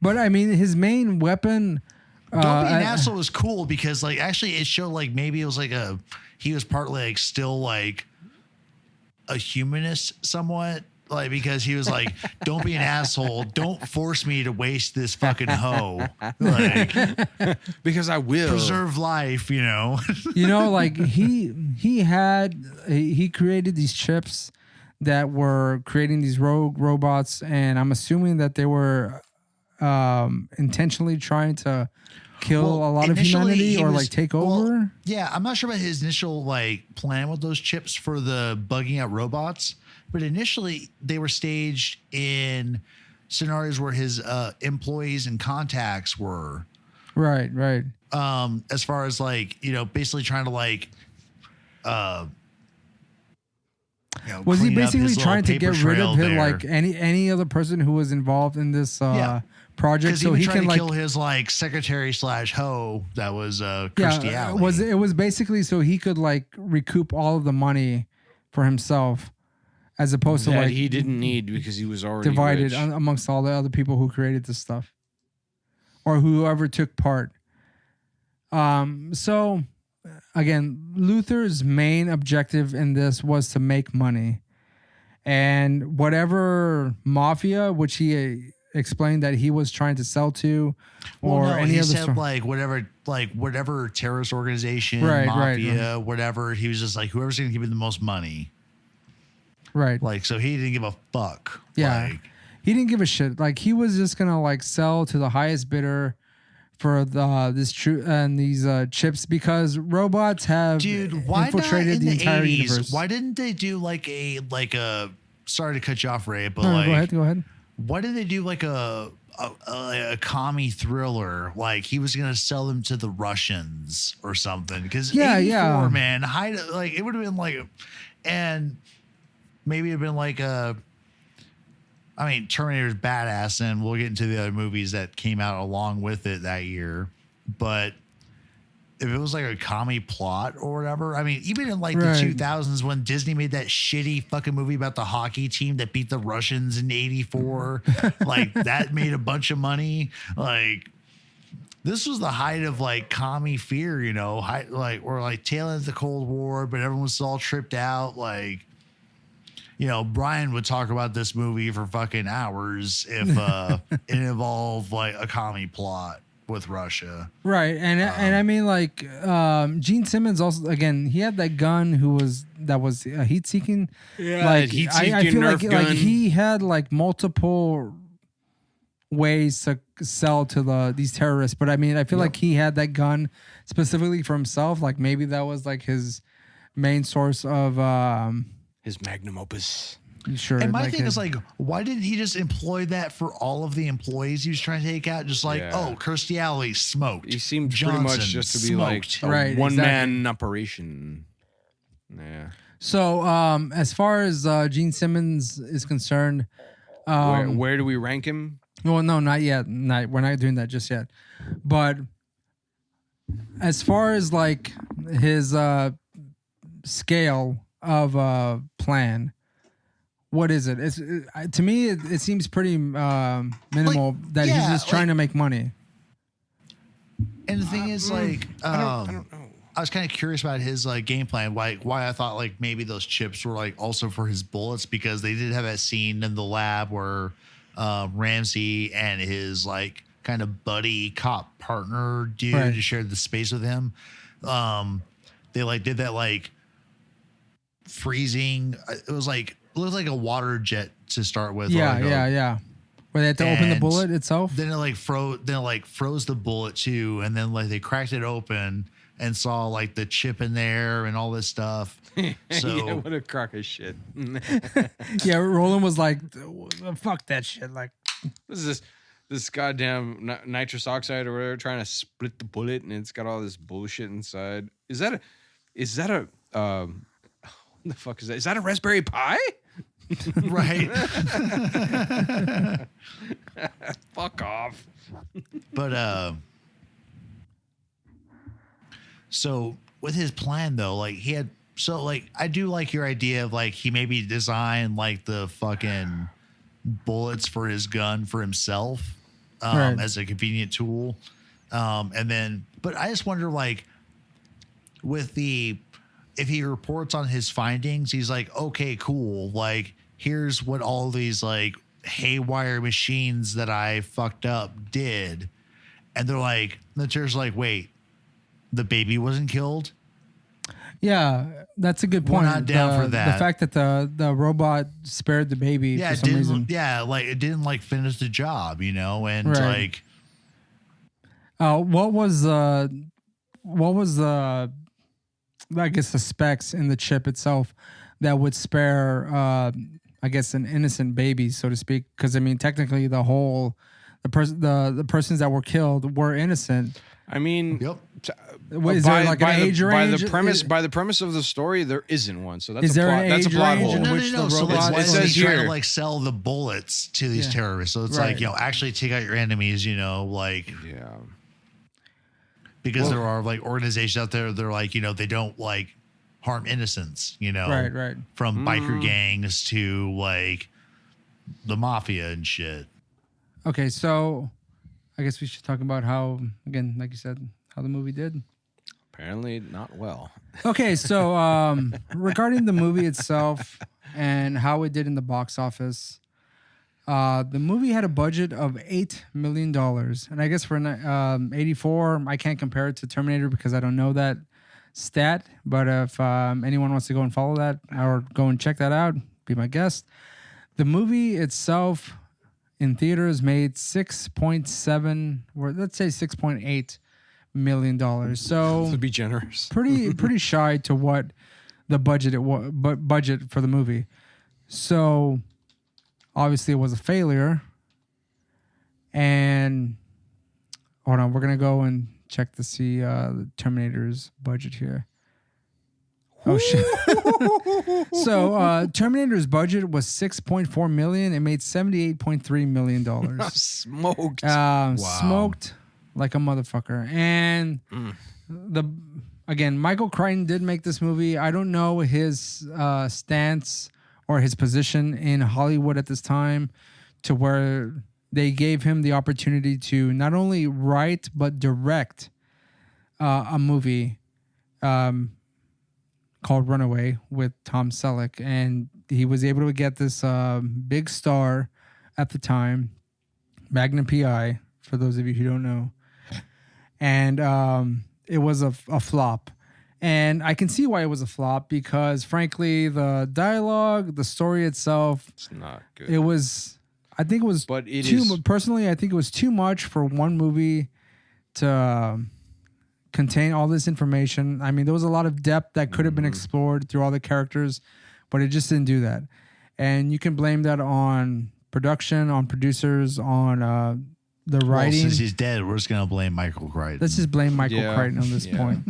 But I mean, his main weapon. Don't be an asshole was cool because like actually it showed like maybe it was like he was partly like still like a humanist somewhat. Like because he was like, don't be an asshole. Don't force me to waste this fucking hoe. Like Because I will. preserve life, you know. You know, like he created these chips that were creating these rogue robots, and I'm assuming that they were intentionally trying to kill a lot of initially, humanity he or was- like take well, over. Yeah, I'm not sure about his initial like plan with those chips for the bugging out robots, but initially they were staged in scenarios where his employees and contacts were. Right. As far as like, you know, basically trying to like Was he clean up basically his little trying to paper get rid trail of him, there. like any other person who was involved in this project, Because so he tried can to like kill his like secretary / hoe that was Kirstie Alley. it was basically so he could like recoup all of the money for himself, as opposed to That like he didn't need because he was already divided rich. amongst all the other people who created this stuff or whoever took part. So again, Luther's main objective in this was to make money, and whatever mafia, which he explained that he was trying to sell to, or any he other said sort. whatever terrorist organization, Right, mafia, whatever. He was just like whoever's going to give me the most money. Right. Like so, he didn't give a fuck. Yeah. Like, He didn't give a shit. Like he was just gonna like sell to the highest bidder for these chips because robots have dude, why infiltrated not in the entire 80s? universe. Why didn't they do like a? Sorry to cut you off, Ray, but No, like, go ahead. why did they do like a commie thriller? Like he was gonna sell them to the Russians or something? Because Yeah. man, like it would have been like, and maybe it'd been like a. I mean, Terminator's badass, and we'll get into the other movies that came out along with it that year. But if it was like a commie plot or whatever, I mean, even in like Right. the 2000s when Disney made that shitty fucking movie about the hockey team that beat the Russians in '84, like that made a bunch of money. Like this was the height of like commie fear, you know, or like tail end of the Cold War, but everyone was all tripped out, like. You know, Brian would talk about this movie for fucking hours if it involved like a commie plot with Russia. Right, and I mean like Gene Simmons also again he had that gun that was heat seeking. Yeah, like heat-seeking I feel Nerf like gun. he had like multiple ways to sell to these terrorists, but I mean I feel like he had that gun specifically for himself. Like maybe that was like his main source of His magnum opus. Sure. And my thing is like, why didn't he just employ that for all of the employees he was trying to take out? Just like, Kirstie Alley smoked. He seemed Johnson pretty much just to be smoked. like a one-man operation. Yeah. So, as far as Gene Simmons is concerned, where do we rank him? Well, no, not yet. We're not doing that just yet. But as far as like his scale of plan, what is it? To me, it seems pretty minimal that he's just trying to make money. And the thing is, like, I don't know. I was kind of curious about his game plan, like why I thought like maybe those chips were like also for his bullets, because they did have that scene in the lab where Ramsay and his like kind of buddy cop partner dude who shared the space with him. They like did that like freezing. It looked like a water jet to start with. Yeah. Where they had to open the bullet itself. Then it like froze the bullet too, and then like they cracked it open and saw like the chip in there and all this stuff. So what a crock of shit. Yeah, Roland was like, "Fuck that shit!" Like, this is this goddamn nitrous oxide or whatever, trying to split the bullet, and it's got all this bullshit inside. Is that a what the fuck is that? Is that a Raspberry Pi? Right. Fuck off. But so with his plan though, like he had I do like your idea of like he maybe designed like the fucking bullets for his gun for himself as a convenient tool. But I just wonder like if he reports on his findings, he's like, okay, cool. Like, here's what all these like haywire machines that I fucked up did. And they're like, the chair's like, wait, the baby wasn't killed? Yeah, that's a good point. We're not down for that. The fact that the robot spared the baby for some reason. Yeah, like it didn't like finish the job, and like. What was I guess the specs in the chip itself that would spare, I guess, an innocent baby, so to speak? Because I mean, technically, the persons that were killed were innocent. I mean, yep. Is there like an age range? By the premise of the story, there isn't one. So that's is a plot. That's a plot hole. No. So it says trying to like sell the bullets to these terrorists. So it's like actually take out your enemies. Because there are like organizations out there that are like, they don't like harm innocents, Right. From biker gangs to like the mafia and shit. Okay, so I guess we should talk about how, again, like you said, how the movie did. Apparently not well. Okay, so regarding the movie itself and how it did in the box office, the movie had a budget of $8 million. And I guess for 84, I can't compare it to Terminator because I don't know that stat. But if anyone wants to go and follow that or go and check that out, be my guest. The movie itself in theaters made 6.7, or let's say $6.8 million. So to be generous, pretty shy to what the budget budget for the movie. So obviously it was a failure. And hold on, we're gonna go and check to see the Terminator's budget here. Oh shit! So Terminator's budget was $6.4 million. It made $78.3 million. Smoked. Smoked like a motherfucker. And again, Michael Crichton did make this movie. I don't know his stance or his position in Hollywood at this time, to where they gave him the opportunity to not only write but direct a movie called Runaway with Thompson-of-the-eternal-thirst, and he was able to get this big star at the time, Magnum PI, for those of you who don't know, and it was a flop. And I can see why it was a flop, because frankly, the dialogue, the story itself, it's not good. It was, I think it was but it too, is, personally, I think it was too much for one movie to contain all this information. I mean, there was a lot of depth that could have been explored through all the characters, but it just didn't do that. And you can blame that on production, on producers, on the writing. Well, since he's dead, we're just going to blame Michael Crichton. Let's just blame Michael Crichton on this point.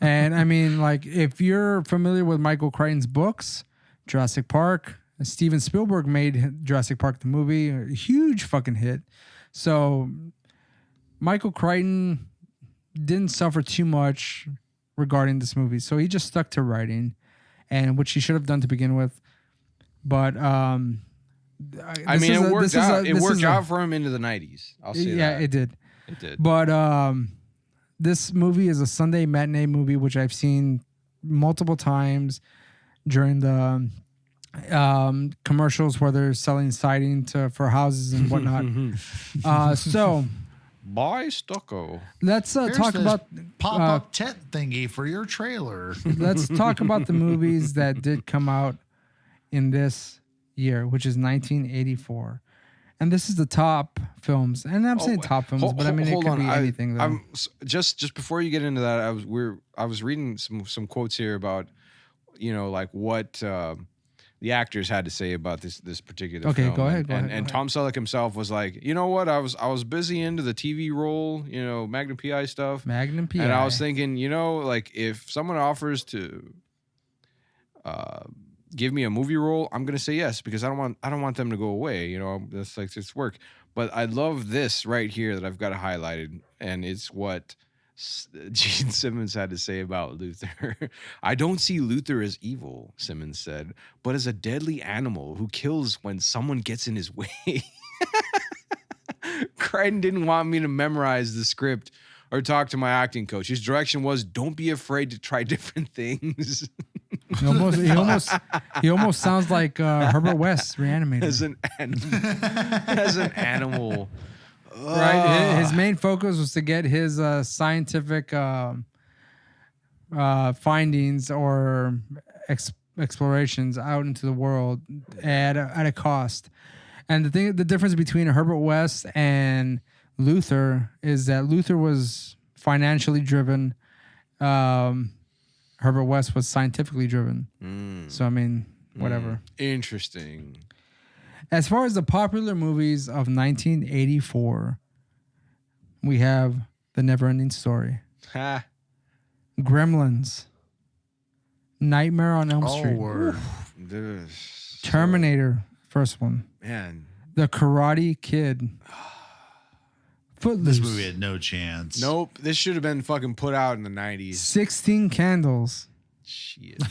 And I mean, like, if you're familiar with Michael Crichton's books, Jurassic Park, Steven Spielberg made Jurassic Park the movie, a huge fucking hit. So Michael Crichton didn't suffer too much regarding this movie. So he just stuck to writing, and which he should have done to begin with. But I mean, it worked out. It worked out for him into the 90s. I'll say that. Yeah, it did. It did. But this movie is a Sunday matinee movie, which I've seen multiple times during the commercials where they're selling siding for houses and whatnot. So buy stucco. Let's talk about pop-up tent thingy for your trailer. Let's talk about the movies that did come out in this year, which is 1984. And this is the top films. And I'm saying top films, but I mean, it could be anything, though. Just before you get into that, I was reading some quotes here about, like what the actors had to say about this particular film. Okay, go ahead. And Tom Selleck himself was like, you know what? I was busy into the TV role, Magnum PI stuff. Magnum PI. And I was thinking, like if someone offers to give me a movie role, I'm gonna say yes, because I don't want them to go away. That's like it's work. But I love this right here that I've got highlighted, and it's what Gene Simmons had to say about Luther. I don't see Luther as evil, Simmons said, but as a deadly animal who kills when someone gets in his way. Crichton didn't want me to memorize the script or talk to my acting coach. His direction was, don't be afraid to try different things. He almost sounds like Herbert West reanimated. As an animal. Right. His main focus was to get his scientific findings or explorations out into the world at a cost. And the difference between Herbert West and Luther is that Luther was financially driven. Herbert West was scientifically driven. So, I mean, whatever. Interesting. As far as the popular movies of 1984, we have The Never-Ending Story, Gremlins, Nightmare on Elm Street, Terminator, first one, man, The Karate Kid, Footloose. This movie had no chance. Nope. This should have been fucking put out in the 90s. 16 Candles. Shit.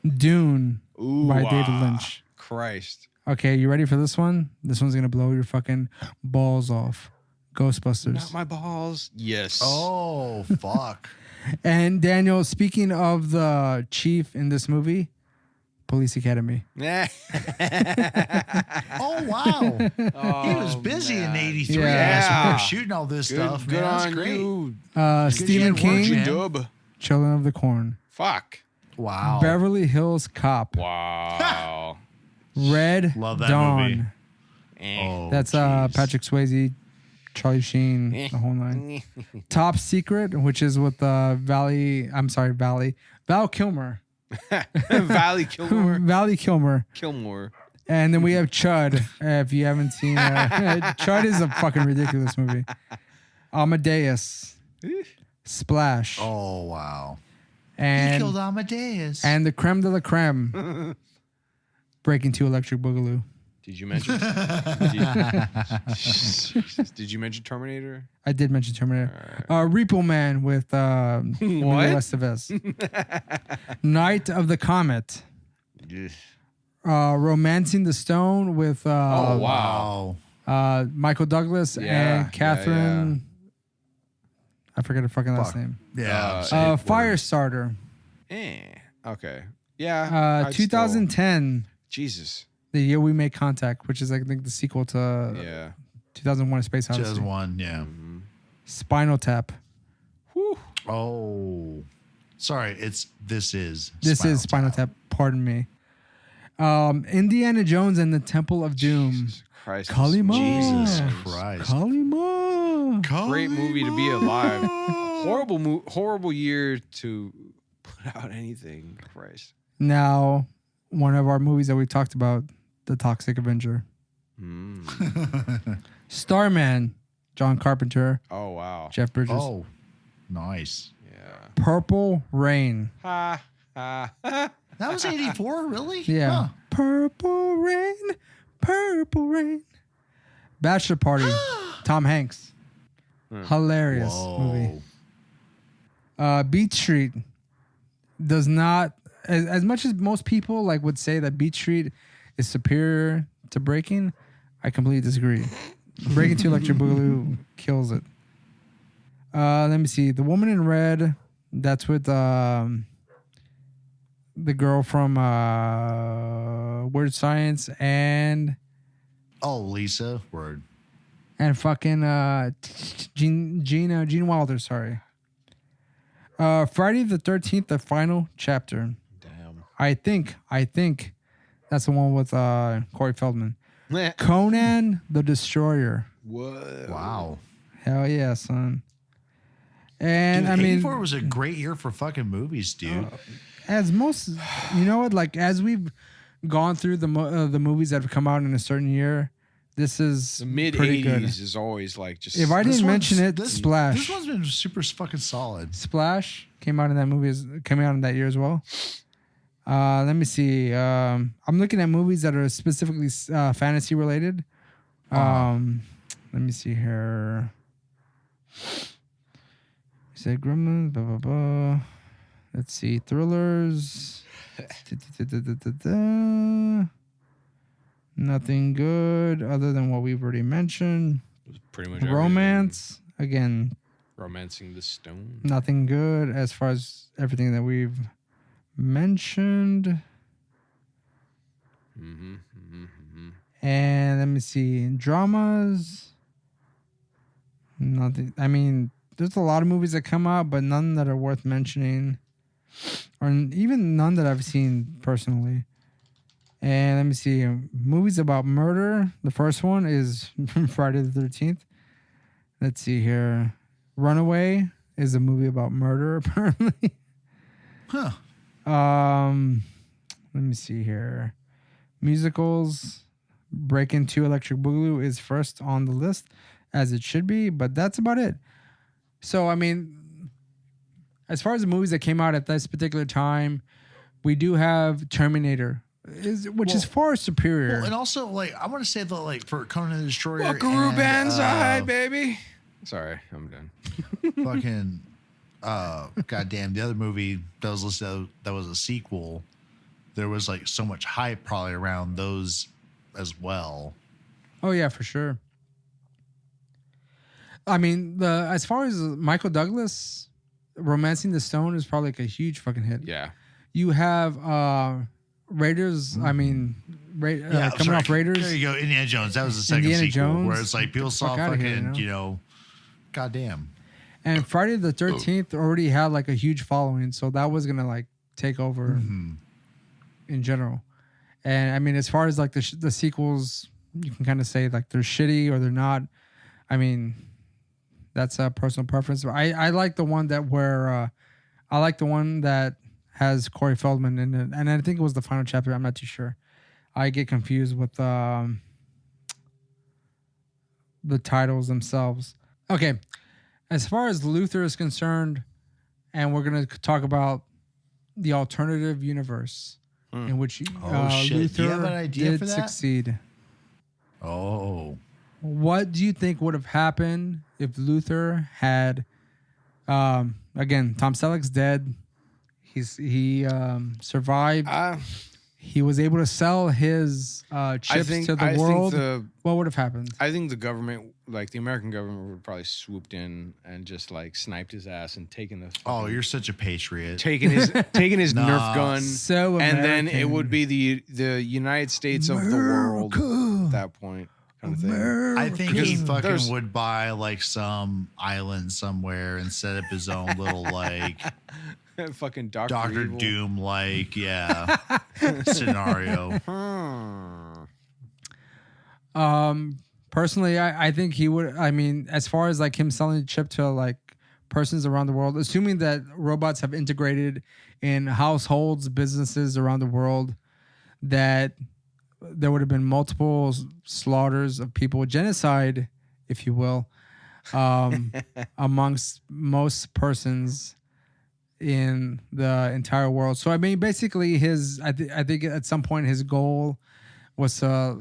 Dune by David Lynch. Christ. Okay, you ready for this one? This one's going to blow your fucking balls off. Ghostbusters. Not my balls. Yes. Oh, fuck. And Daniel, speaking of the chief in this movie, Police Academy. Oh, wow. He was busy in 83. Yeah. We were shooting all this stuff. Good man. That's on great. you. Stephen King, Dub. Children of the Corn. Fuck. Wow. Beverly Hills Cop. Wow. Red Love that Dawn. movie. Oh, That's Patrick Swayze, Charlie Sheen, the whole nine. Top Secret, which is with Val Kilmer. Valley Kilmer. Valley Kilmer. Kilmore. And then we have Chud. If you haven't seen Chud is a fucking ridiculous movie. Amadeus. Splash. Oh, wow. And he killed Amadeus. And the creme de la creme. Breaking 2 Electric Boogaloo. Did you mention? Did you mention Terminator? I did mention Terminator. Repo Man with Emilio Estevez. Night of the Comet. Romancing the Stone with Michael Douglas and Catherine. I forget her fucking last name. Yeah. Firestarter. Okay. Yeah. 2010. Jesus. The Year We Make Contact, which is I think the sequel to 2001: A Space Odyssey. 2001, yeah. Spinal Tap. Whew. Oh, sorry. This is Spinal Tap. Pardon me. Indiana Jones and the Temple of Doom. Jesus Christ. Kalima. Jesus Christ. Kalima. Great movie to be alive. Horrible year to put out anything. Christ. Now, one of our movies that we talked about the Toxic Avenger. Starman, John Carpenter. Oh, wow. Jeff Bridges. Oh, nice. Yeah. Purple Rain. Ha, ha. That was 84, really? Yeah. Huh. Purple Rain. Purple Rain. Bachelor Party. Tom Hanks. Hilarious movie. Beat Street does not, as much as most people like would say that Beat Street is superior to Breaking, I completely disagree. Breaking 2 Electric Boogaloo kills it. Let me see. The Woman in Red, that's with the girl from Weird Science and Lisa. Word. and fucking Gene Wilder, sorry. Friday the 13th, the final chapter. Damn. I think that's the one with Corey Feldman. Conan the Destroyer. Whoa. Wow. Hell yeah, son. And Dude, I mean, 84 was a great year for fucking movies, dude. as most, you know what, like as we've gone through the movies that have come out in a certain year, this is The mid pretty good. 80s is always like just. If I didn't mention it, This Splash. one's been super fucking solid. Splash came out in that movie. Came out in that year as well. Let me see. I'm looking at movies that are specifically fantasy related. Let me see here. Say Gremlins. Blah blah blah. Let's see. Thrillers. Nothing good other than what we've already mentioned. pretty much Romance. Again, Romancing the Stone. nothing good as far as everything that we've mentioned. And let me see. Dramas. Nothing. I mean, there's a lot of movies that come out, but none that are worth mentioning. Or even none that I've seen personally. And let me see. Movies about murder. The first one is Friday the 13th. Let's see here. Runaway is a movie about murder, apparently. Huh. Let me see here. Musicals. Breaking 2 Electric Boogaloo is first on the list, as it should be, but that's about it. So, I mean, as far as the movies that came out at this particular time, we do have Terminator, which is far superior. Well, and also, like, I want to say that, like, for Conan the Destroyer, Buckaroo and, Banzai, baby. Sorry, I'm done. fucking, goddamn, the other movie that was listed that was a sequel, there was like so much hype probably around those as well. Oh yeah, for sure. I mean, as far as Michael Douglas, Romancing the Stone is probably like a huge fucking hit. Yeah. You have Raiders. I mean, coming off Raiders. There you go, Indiana Jones. That was the second Indiana sequel Jones. where it's like people saw Fuck outta fucking, here, goddamn. And Friday the 13th already had like a huge following, so that was gonna like take over in general. And I mean, as far as like the sequels, you can kind of say like they're shitty or they're not. I mean, that's a personal preference. I like the one that has Corey Feldman in it, and I think it was the final chapter. I'm not too sure. I get confused with the titles themselves. Okay, as far as Luther is concerned, and we're gonna talk about the alternative universe in which shit. Luther Do you have an idea did for that? succeed. Oh. What do you think would have happened if Luther had, again, Tom Selleck's dead. He survived. He was able to sell his chips to the world. What would have happened? I think the government, like the American government, would probably swooped in and just like sniped his ass and taken the. Oh, you're such a patriot. Taking his Nerf gun. So and then American. it would be the United States of the world at that point, kind of thing. I think he fucking there's- would buy like some island somewhere and set up his own little like Fucking Doctor Evil. Doom like scenario. Personally, I think he would. I mean, as far as like him selling the chip to like persons around the world, assuming that robots have integrated in households, businesses around the world, that there would have been multiple slaughters of people, genocide, if you will, amongst most persons in the entire world. So I mean, basically, I think at some point his goal was to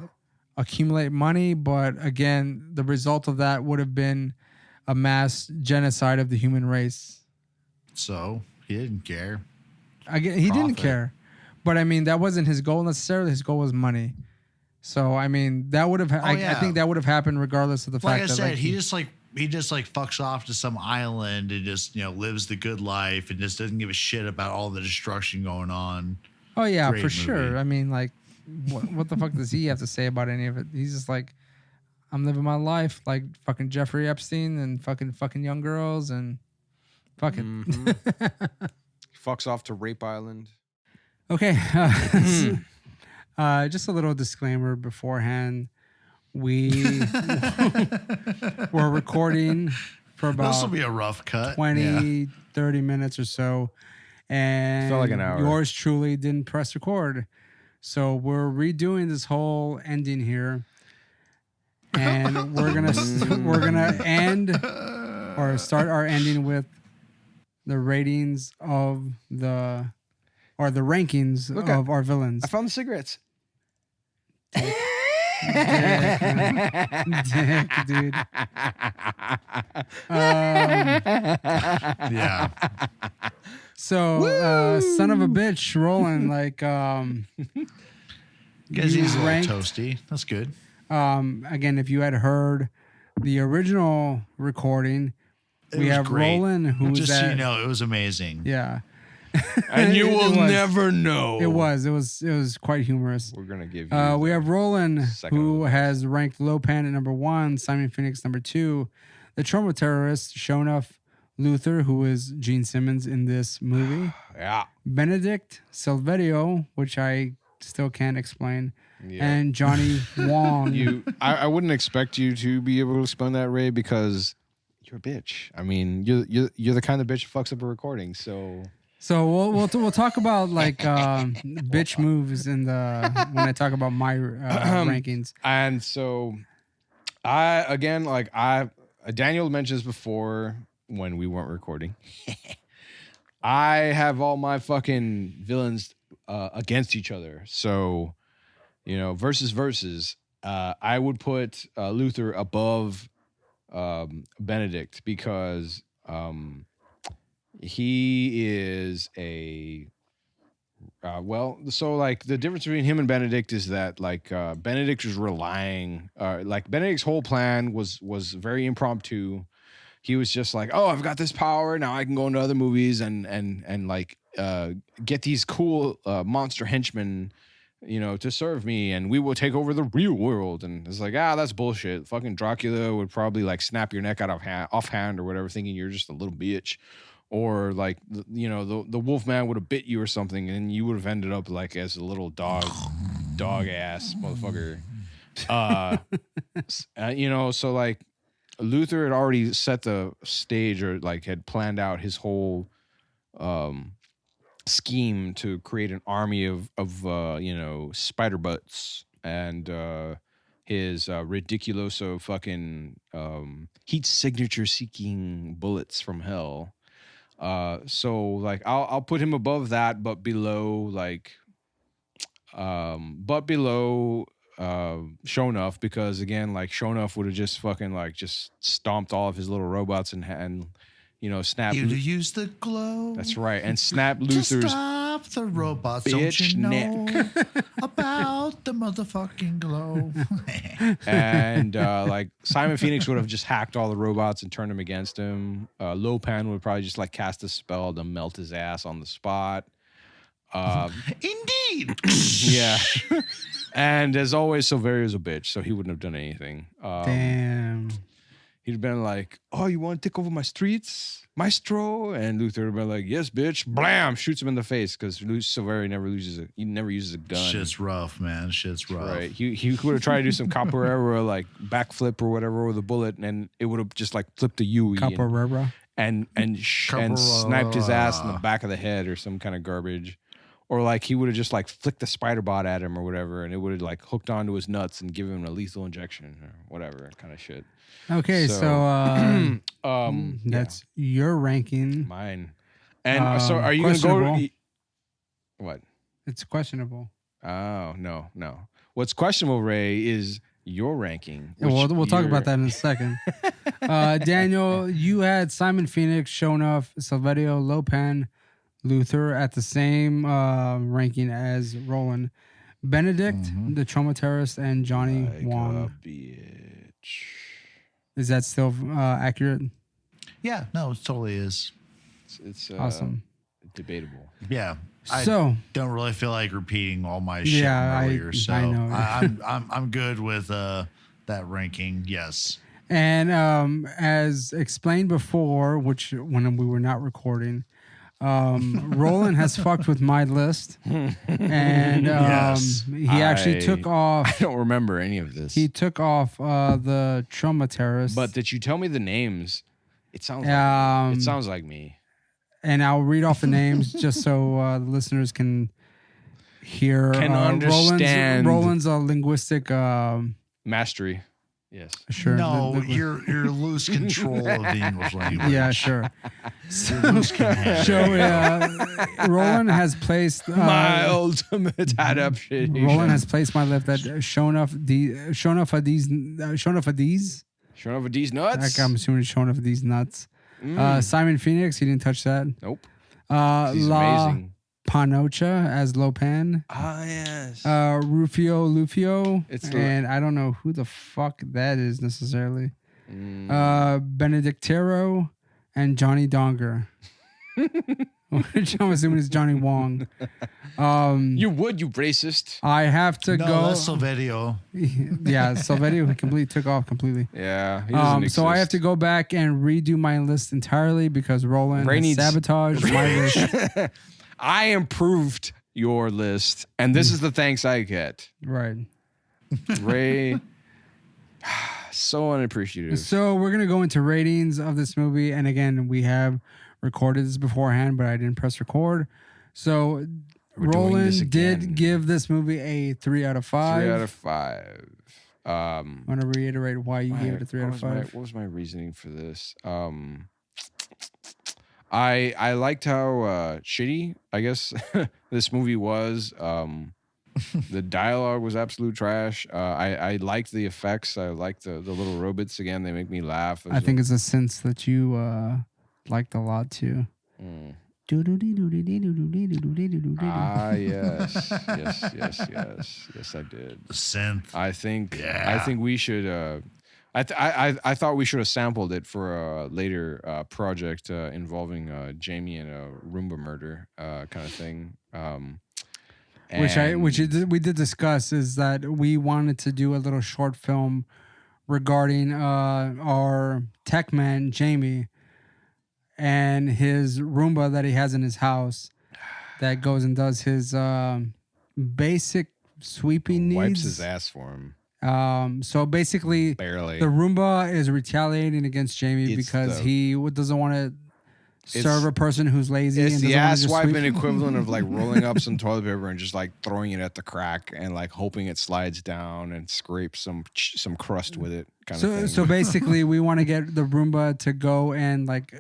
accumulate money, but again, the result of that would have been a mass genocide of the human race. So he didn't care. He didn't care, but I mean, that wasn't his goal necessarily. His goal was money. So I mean, that would have. I think that would have happened regardless of the fact that, he just fucks off to some island and just lives the good life and just doesn't give a shit about all the destruction going on. Oh yeah, Great for movie. sure. I mean, like, what the fuck does he have to say about any of it? He's just like, I'm living my life like fucking Jeffrey Epstein and fucking young girls and fuck it. Mm-hmm. Fucks off to Rape Island. Okay. Just a little disclaimer beforehand. We were recording for about This will be a rough cut. 20, 30 minutes or so. And felt like an hour. Yours truly didn't press record. So we're redoing this whole ending here. And we're gonna end or start our ending with the ratings of the rankings of our villains. I found the cigarettes. Dick, dude. Yeah. So, son of a bitch, Roland, like, Guess he's a little ranked, toasty. That's good. again, if you had heard the original recording, we have great. Roland, who's just so at, you know, it was amazing. yeah. And you will It was. never know. It was quite humorous. We're gonna give you. We have Roland, second who of the has ranked Lopan at number 1, Simon Phoenix number 2, the trauma terrorist Shonuff Luther, who is Gene Simmons in this movie, Yeah. Benedict Silverio, which I still can't explain, Yeah. and Johnny Wong. I wouldn't expect you to be able to explain that, Ray, because you're a bitch. I mean, you're the kind of bitch who fucks up a recording. So we'll talk about like bitch moves in the when I talk about my rankings. And so Daniel mentioned this before when we weren't recording. I have all my fucking villains against each other. So, versus. I would put Luther above Benedict because he is a so like the difference between him and Benedict is that like Benedict was relying like Benedict's whole plan was very impromptu. He was just like, oh, I've got this power now, I can go into other movies and like get these cool monster henchmen, to serve me, and we will take over the real world. And it's like, that's bullshit. Fucking Dracula would probably like snap your neck out of offhand or whatever, thinking you're just a little bitch. Or like, the Wolfman would have bit you or something, and you would have ended up like as a little dog ass motherfucker. So like Luther had already set the stage, or like had planned out his whole scheme to create an army of spider butts, and his ridiculoso fucking heat signature seeking bullets from hell. So like I'll put him above that, but below Shonuff, because again, like Shonuff would have just fucking like just stomped all of his little robots and snap. You to use the glow. That's right, and snap To Luther's stop the robots. bitch Don't you know neck. about the motherfucking glow? And like Simon Phoenix would have just hacked all the robots and turned them against him. Lopan would probably just like cast a spell to melt his ass on the spot. Indeed. Yeah. And as always, Silverio's a bitch, so he wouldn't have done anything. Damn. He'd have been like, oh, you want to take over my streets, maestro? And Luther would have been like, yes, bitch. Blam! Shoots him in the face, because Silverio never uses a gun. Shit's rough, man. Shit's rough. Right. He would have tried to do some capoeira, like backflip or whatever with a bullet, and it would have just like flipped a Yui Capoeira. and sniped his ass in the back of the head or some kind of garbage. Or like he would have just like flicked the spider bot at him or whatever, and it would have like hooked onto his nuts and given him a lethal injection or whatever kind of shit. Okay, so that's your ranking. Mine. And so are you going to go? What? It's questionable. Oh, no. What's questionable, Ray, is your ranking. We'll talk about that in a second. Daniel, you had Simon Phoenix, Shonuff, Silverio, Lopan, Luther at the same ranking as Roland. Benedict, the Trauma Terrorist, and Johnny Wong. A bitch. Is that still accurate? Yeah, no, it totally is. It's awesome. Debatable. Yeah. So I don't really feel like repeating all my shit from earlier. I know. I'm good with that ranking. Yes. And as explained before, which when we were not recording, Roland has fucked with my list, and he actually took off. I don't remember any of this. He took off the Trauma Terrorist. But did you tell me the names? It sounds like me. And I'll read off the names just so the listeners can hear. Understand Roland's linguistic mastery. Yes. Sure. No, your loose control of the English language. Yeah, sure. So Roland has placed my ultimate adaptation. Roland has placed my list at Shonuff these nuts. Like I'm assuming Shonuff these nuts. Simon Phoenix, he didn't touch that. Nope. He's La amazing. Panocha as Lopan. Ah, yes. Lufio. And I don't know who the fuck that is necessarily. Benedictero and Johnny Donger. Which I'm assuming is Johnny Wong. You racist. I have to go. That's Silverio. Yeah, Silverio completely took off completely. Yeah. He doesn't so I have to go back and redo my list entirely because Roland sabotaged my list. I improved your list, and this is the thanks I get. Right. Ray, so unappreciative. So we're going to go into ratings of this movie. And again, we have recorded this beforehand, but I didn't press record. So Roland did give this movie a 3 out of 5. 3 out of 5. I want to reiterate why you gave it a 3 out of 5. What was my reasoning for this? I liked how shitty, I guess, this movie was. The dialogue was absolute trash. I liked the effects. I liked the little robots again. They make me laugh. I think it's a sense that you liked a lot too. Yes. Yes, I did. The synth. I think we should. I thought we should have sampled it for a later project involving Jamie and a Roomba murder kind of thing. We did discuss is that we wanted to do a little short film regarding our tech man Jamie and his Roomba that he has in his house that goes and does his basic sweeping needs. Wipes his ass for him. So basically, barely. The Roomba is retaliating against Jamie because he doesn't want to serve a person who's lazy. It's and the ass wiping sweep. equivalent of like rolling up some toilet paper and just like throwing it at the crack and like hoping it slides down and scrapes some crust with it. Kind of thing. So basically, we want to get the Roomba to go and like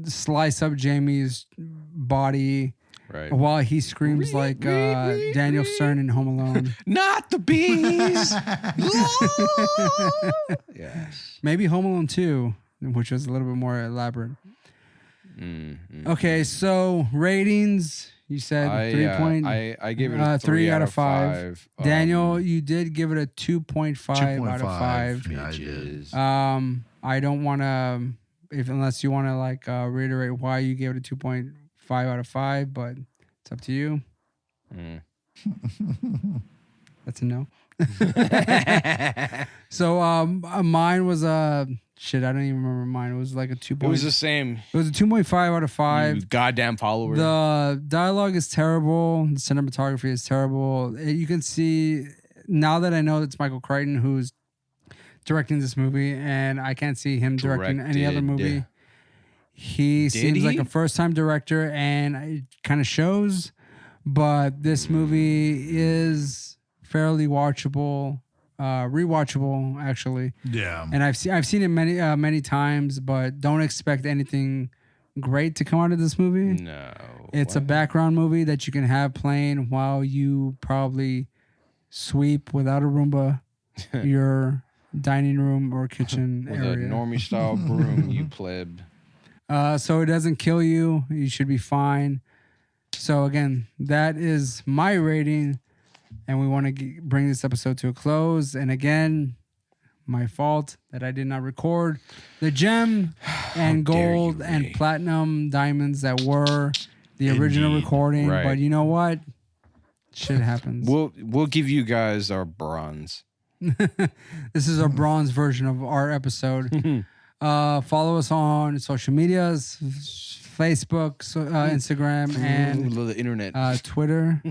slice up Jamie's body. Right. While he screams like Daniel Stern in Home Alone. Not the bees! Yes. Maybe Home Alone 2, which was a little bit more elaborate. Okay, so ratings. You said I gave it a 3 out of 5. Daniel, you did give it a 2.5 out of 5. Yeah, I did. I don't want to, unless you want to like reiterate why you gave it a 2.5 out of 5, but it's up to you. That's a no. So mine was shit, I don't even remember mine. It was like a 2. It was the same. It was a 2.5 out of 5. You goddamn follower. The dialogue is terrible. The cinematography is terrible. You can see now that I know it's Michael Crichton who's directing this movie, and I can't see him directing any other movie. He seems like a first-time director, and it kind of shows. but this movie is fairly watchable, rewatchable actually. Yeah. And I've seen it many times, but don't expect anything great to come out of this movie. No. It's a background movie that you can have playing while you probably sweep without a Roomba your dining room or kitchen with area. a normie style broom, you pleb. So it doesn't kill you. You should be fine. So again, that is my rating, and we want to bring this episode to a close. And again, my fault that I did not record the gem and gold and platinum diamonds that were the original recording. Right. But you know what? Shit happens. We'll give you guys our bronze. This is a bronze version of our episode. Follow us on social medias, Facebook, Instagram, and the internet. Twitter.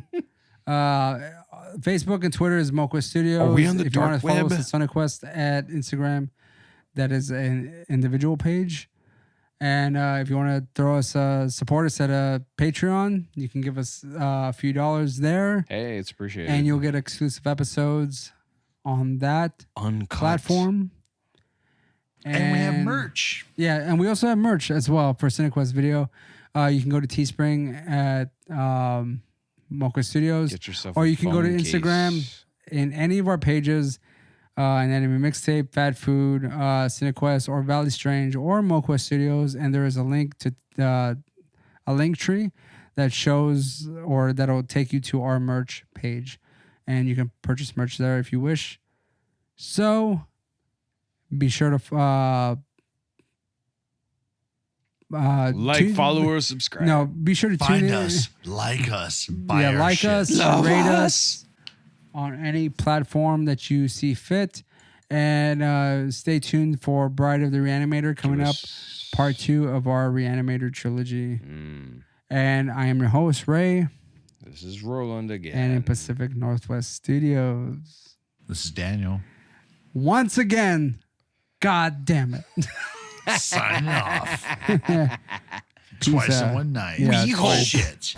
Facebook and Twitter is MoQuest Studios. Are we on the if dark you want to follow web? us at Cinekuest at Instagram, that is an individual page. And if you want to throw us, support us at a Patreon, you can give us a few dollars there. Hey, it's appreciated. And you'll get exclusive episodes on that Uncut platform. And we have merch. Yeah, and we also have merch as well for Cinequest Video. You can go to Teespring at MoQuest Studios. Get yourself or a you can go to phone Instagram case. in any of our pages, an anime mixtape, Fat Food, Cinequest, or Valley Strange, or MoQuest Studios, and there is a link to a link tree that shows or that'll take you to our merch page, and you can purchase merch there if you wish. So be sure to follow, or subscribe. No, be sure to Find tune in. us, like us, buy our like shit. us, rate us on any platform that you see fit, and stay tuned for Bride of the Reanimator coming up, part 2 of our Reanimator trilogy. And I am your host, Ray. This is Roland again. And in Pacific Northwest Studios. This is Daniel. Once again, God damn it. Signing off. Peace Twice out. in one night. Yeah, We twice. shit.